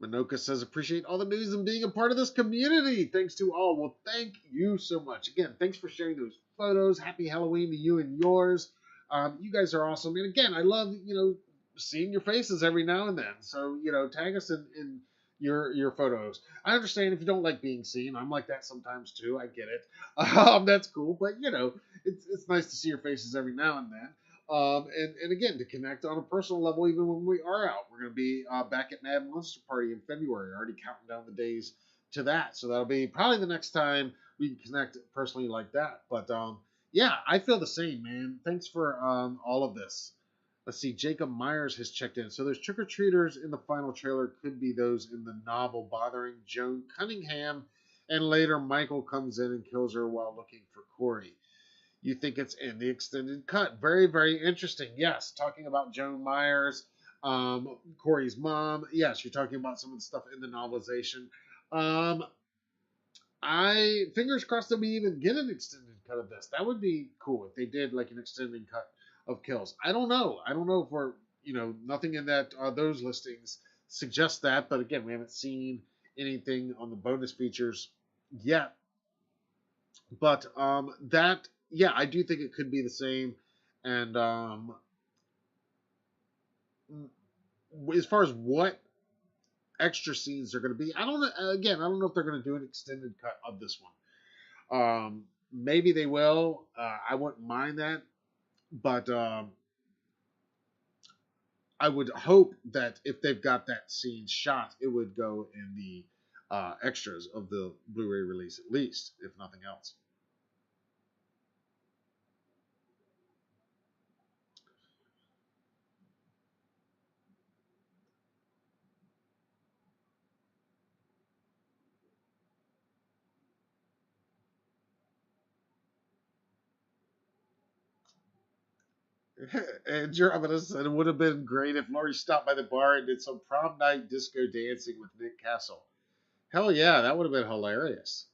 Minoka says, appreciate all the news and being a part of this community. Thanks to all. Well, thank you so much. Again, thanks for sharing those photos. Happy Halloween to you and yours. You guys are awesome. And again, I love, seeing your faces every now and then. So, tag us in your photos. I understand if you don't like being seen. I'm like that sometimes too. I get it. That's cool. But, it's nice to see your faces every now and then. And again, to connect on a personal level, even when we are out. We're going to be back at Mad Monster Party in February, already counting down the days to that. So that'll be probably the next time we can connect personally like that. But yeah, I feel the same, man. Thanks for all of this. Let's see, Jacob Myers has checked in. So those trick-or-treaters in the final trailer could be those in the novel bothering Joan Cunningham, and later Michael comes in and kills her while looking for Corey. You think it's in the extended cut. Very, very interesting. Yes, talking about Joan Myers, Corey's mom. Yes, you're talking about some of the stuff in the novelization. I fingers crossed that we even get an extended cut of this. That would be cool if they did like an extended cut of kills. I don't know. I don't know if we're nothing in that those listings suggest that, but again, we haven't seen anything on the bonus features yet. But that yeah, I do think it could be the same. And as far as what extra scenes are going to be, I don't know. Again, I don't know if they're going to do an extended cut of this one. Maybe they will. I wouldn't mind that, but I would hope that if they've got that scene shot, it would go in the extras of the Blu-ray release at least, if nothing else. And Andromeda said it would have been great if Laurie stopped by the bar and did some prom night disco dancing with Nick Castle. Hell yeah, that would have been hilarious.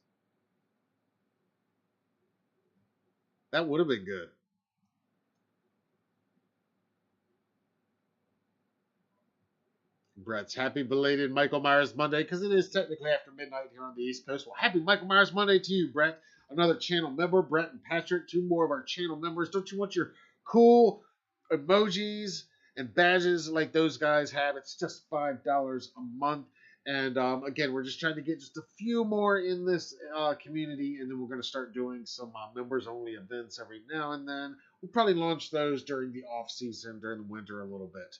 That would have been good. Brett's happy belated Michael Myers Monday because it is technically after midnight here on the East Coast. Well, happy Michael Myers Monday to you, Brett. Another channel member, Brett and Patrick, two more of our channel members. Don't you want your cool emojis and badges like those guys have? It's just $5 a month. And again, we're just trying to get just a few more in this community, and then we're going to start doing some members-only events every now and then. We'll probably launch those during the off-season, during the winter a little bit.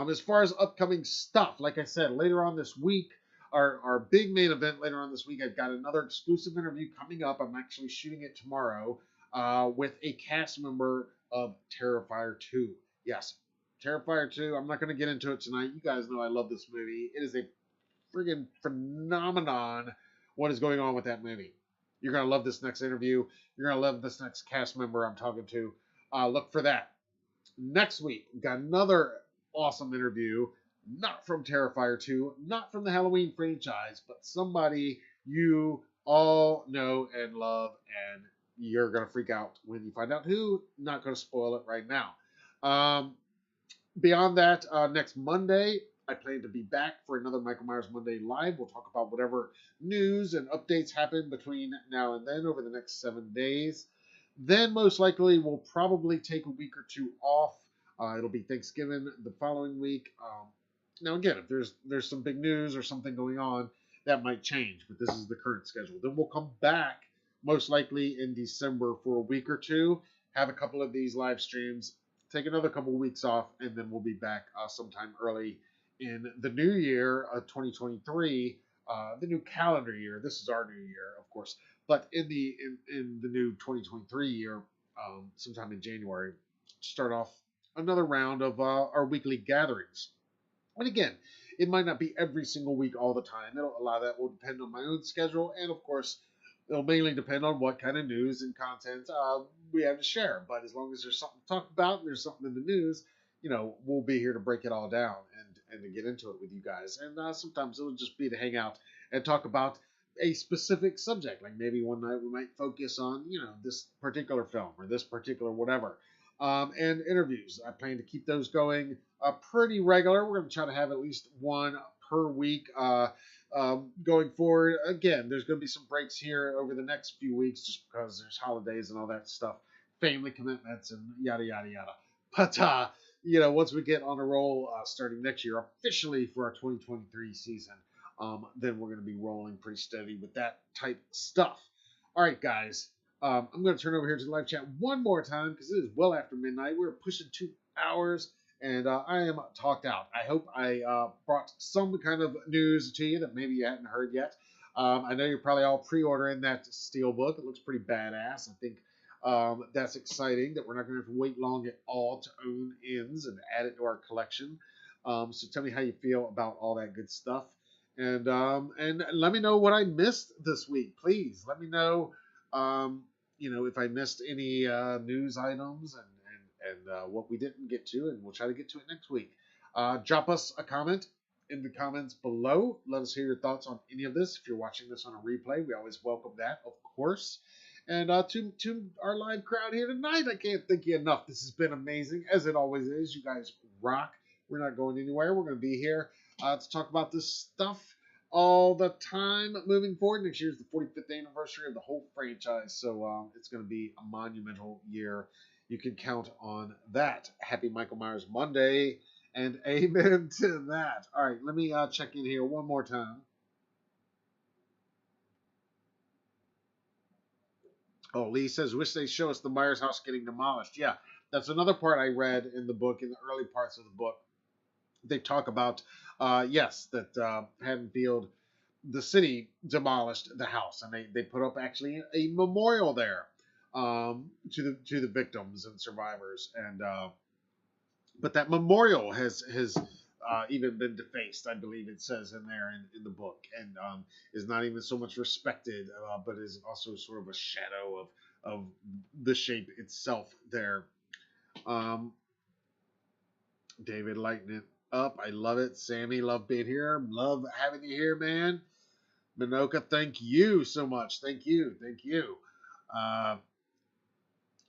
As far as upcoming stuff, like I said, later on this week, our big main event later on this week, I've got another exclusive interview coming up. I'm actually shooting it tomorrow with a cast member of Terrifier 2. Yes, Terrifier 2. I'm not going to get into it tonight. You guys know I love this movie. It is a friggin' phenomenon what is going on with that movie. You're going to love this next interview. You're going to love this next cast member I'm talking to. Look for that. Next week, we've got another awesome interview, not from Terrifier 2, not from the Halloween franchise, but somebody you all know and love, and you're going to freak out when you find out who. Not going to spoil it right now. Beyond that, next Monday, I plan to be back for another Michael Myers Monday Live. We'll talk about whatever news and updates happen between now and then over the next 7 days. Then most likely we'll probably take a week or two off. It'll be Thanksgiving the following week. Now again, if there's some big news or something going on, that might change, but this is the current schedule. Then we'll come back most likely in December for a week or two, have a couple of these live streams, take another couple of weeks off, and then we'll be back sometime early in the new year, 2023, the new calendar year. This is our new year, of course, but in the new 2023 year, sometime in January, start off another round of our weekly gatherings. And again, it might not be every single week all the time. A lot of that will depend on my own schedule, and of course, it'll mainly depend on what kind of news and content we have to share. But as long as there's something to talk about and there's something in the news, we'll be here to break it all down and to get into it with you guys. And sometimes it'll just be to hang out and talk about a specific subject. Like maybe one night we might focus on, this particular film or this particular whatever. And interviews. I plan to keep those going pretty regular. We're going to try to have at least one per week going forward. Again, there's going to be some breaks here over the next few weeks just because there's holidays and all that stuff, family commitments and yada, yada, yada. But, once we get on a roll starting next year officially for our 2023 season, then we're going to be rolling pretty steady with that type stuff. All right, guys. I'm going to turn over here to the live chat one more time because it is well after midnight. We're pushing 2 hours, and I am talked out. I hope I brought some kind of news to you that maybe you hadn't heard yet. I know you're probably all pre-ordering that Steelbook. It looks pretty badass. I think That's exciting that we're not going to have to wait long at all to own ends and add it to our collection. So tell me how you feel about all that good stuff. And let me know what I missed this week. Please let me know, if I missed any news items and what we didn't get to, and we'll try to get to it next week. Drop us a comment in the comments below. Let us hear your thoughts on any of this. If you're watching this on a replay, we always welcome that, of course. And to our live crowd here tonight, I can't thank you enough. This has been amazing, as it always is. You guys rock. We're not going anywhere. We're going to be here to talk about this stuff all the time moving forward. Next year is the 45th anniversary of the whole franchise, so it's going to be a monumental year. You can count on that. Happy Michael Myers Monday, and amen to that. All right, let me check in here one more time. Oh, Lee says, wish they show us the Myers house getting demolished. Yeah, that's another part I read in the book, in the early parts of the book. They talk about, yes, that Haddonfield, the city, demolished the house, and they put up actually a memorial there to the victims and survivors. And but that memorial has even been defaced, I believe it says in there in the book, and is not even so much respected, but is also sort of a shadow of the shape itself there. David lighting it up. I love it. Sammy, love being here. Love having you here, man. Minoka, thank you so much. Thank you. Thank you.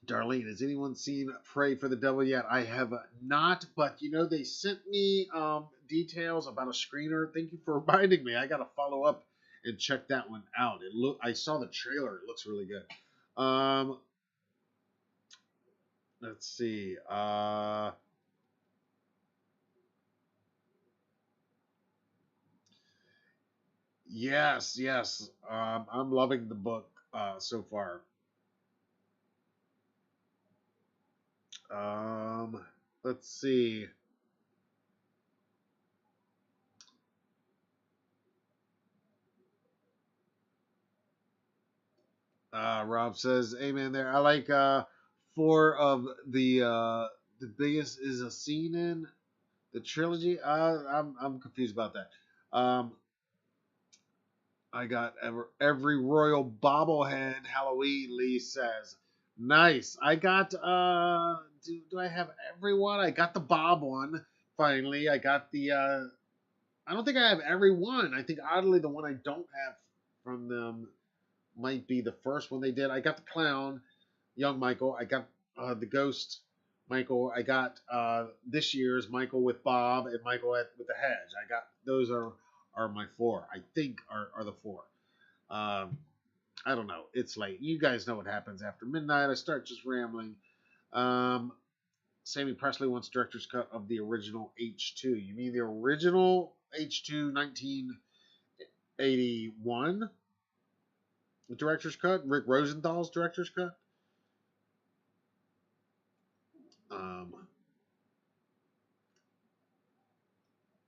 Darlene, has anyone seen Pray for the Devil yet? I have not, but they sent me details about a screener. Thank you for reminding me. I got to follow up and check that one out. I saw the trailer. It looks really good. Let's see. Yes. I'm loving the book so far. Let's see. Rob says, "Amen." There, I like 4 of the biggest is a scene in the trilogy. I'm confused about that. I got every royal bobblehead Halloween. Lee says, nice. I got do I have everyone? I got the Bob one finally. I got the I don't think I have every one. I think oddly the one I don't have from them might be the first one they did. I got the clown, young Michael. I got the ghost Michael. I got this year's Michael with Bob and Michael with the hedge. I got those are my 4. I think are the 4. I don't know. It's late. You guys know what happens after midnight. I start just rambling. Sammy Presley wants director's cut of the original H2. You mean the original H2 1981? The director's cut? Rick Rosenthal's director's cut?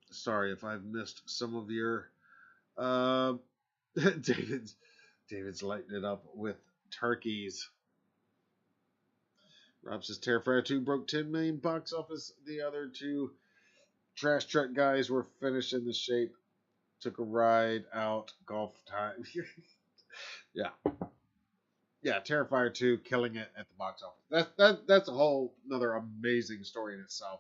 Sorry if I've missed some of your David's lighting it up with turkeys. Rob says Terrifier 2 broke 10 million box office. The other 2 trash truck guys were finished in the shape. Took a ride out golf time. Yeah, Terrifier 2 killing it at the box office. That's a whole another amazing story in itself.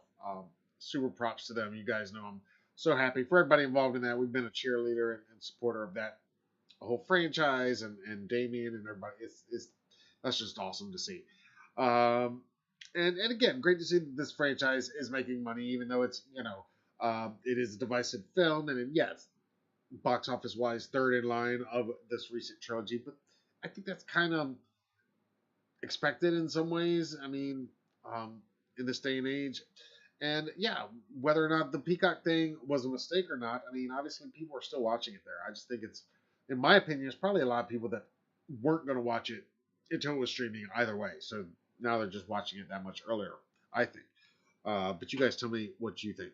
Super props to them. You guys know I'm so happy for everybody involved in that. We've been a cheerleader and supporter of that whole franchise, and Damien and everybody. It's that's just awesome to see. And again, great to see that this franchise is making money, even though it's it is a divisive film, and yes, box office wise, 3rd in line of this recent trilogy. But I think that's kind of expected in some ways. I mean, in this day and age. And yeah, whether or not the Peacock thing was a mistake or not, I mean, obviously people are still watching it there. I just think it's, in my opinion, there's probably a lot of people that weren't going to watch it until it was streaming either way. So now they're just watching it that much earlier, I think. But you guys tell me what you think.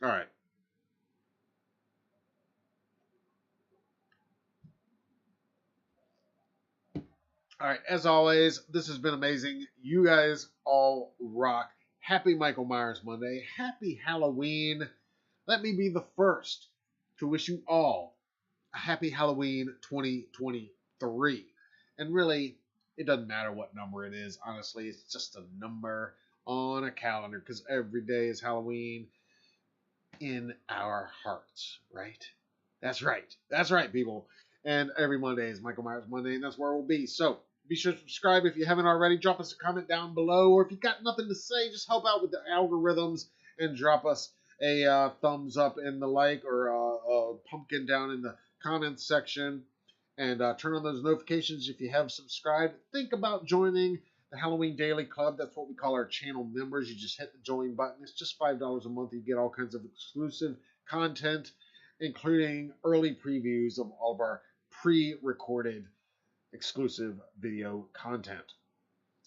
All right. All right, as always, this has been amazing. You guys all rock. Happy Michael Myers Monday. Happy Halloween. Let me be the first to wish you all a happy Halloween 2023. And really, it doesn't matter what number it is. Honestly, it's just a number on a calendar because every day is Halloween in our hearts, right? That's right. That's right, people. And every Monday is Michael Myers Monday, and that's where we'll be. So be sure to subscribe if you haven't already. Drop us a comment down below, or if you've got nothing to say, just help out with the algorithms and drop us a thumbs up in the like or a pumpkin down in the comments section. And turn on those notifications if you have subscribed. Think about joining the Halloween Daily Club. That's what we call our channel members. You just hit the join button. It's just $5 a month. You get all kinds of exclusive content, including early previews of all of our pre-recorded exclusive video content.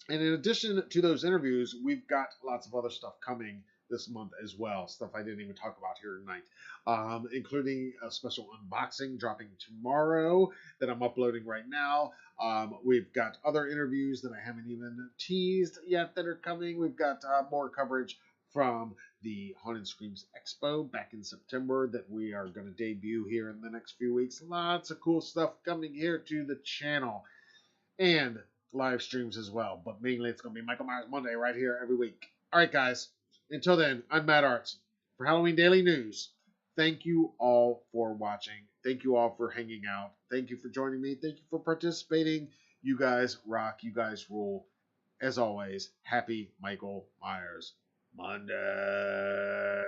And in addition to those interviews, we've got lots of other stuff coming this month as well. Stuff I didn't even talk about here tonight, including a special unboxing dropping tomorrow that I'm uploading right now. We've got other interviews that I haven't even teased yet that are coming. We've got more coverage from the Haunted Screams Expo back in September that we are going to debut here in the next few weeks. Lots of cool stuff coming here to the channel and live streams as well. But mainly it's going to be Michael Myers Monday right here every week. All right, guys. Until then, I'm Matt Arts for Halloween Daily News. Thank you all for watching. Thank you all for hanging out. Thank you for joining me. Thank you for participating. You guys rock. You guys rule. As always, happy Michael Myers Monday.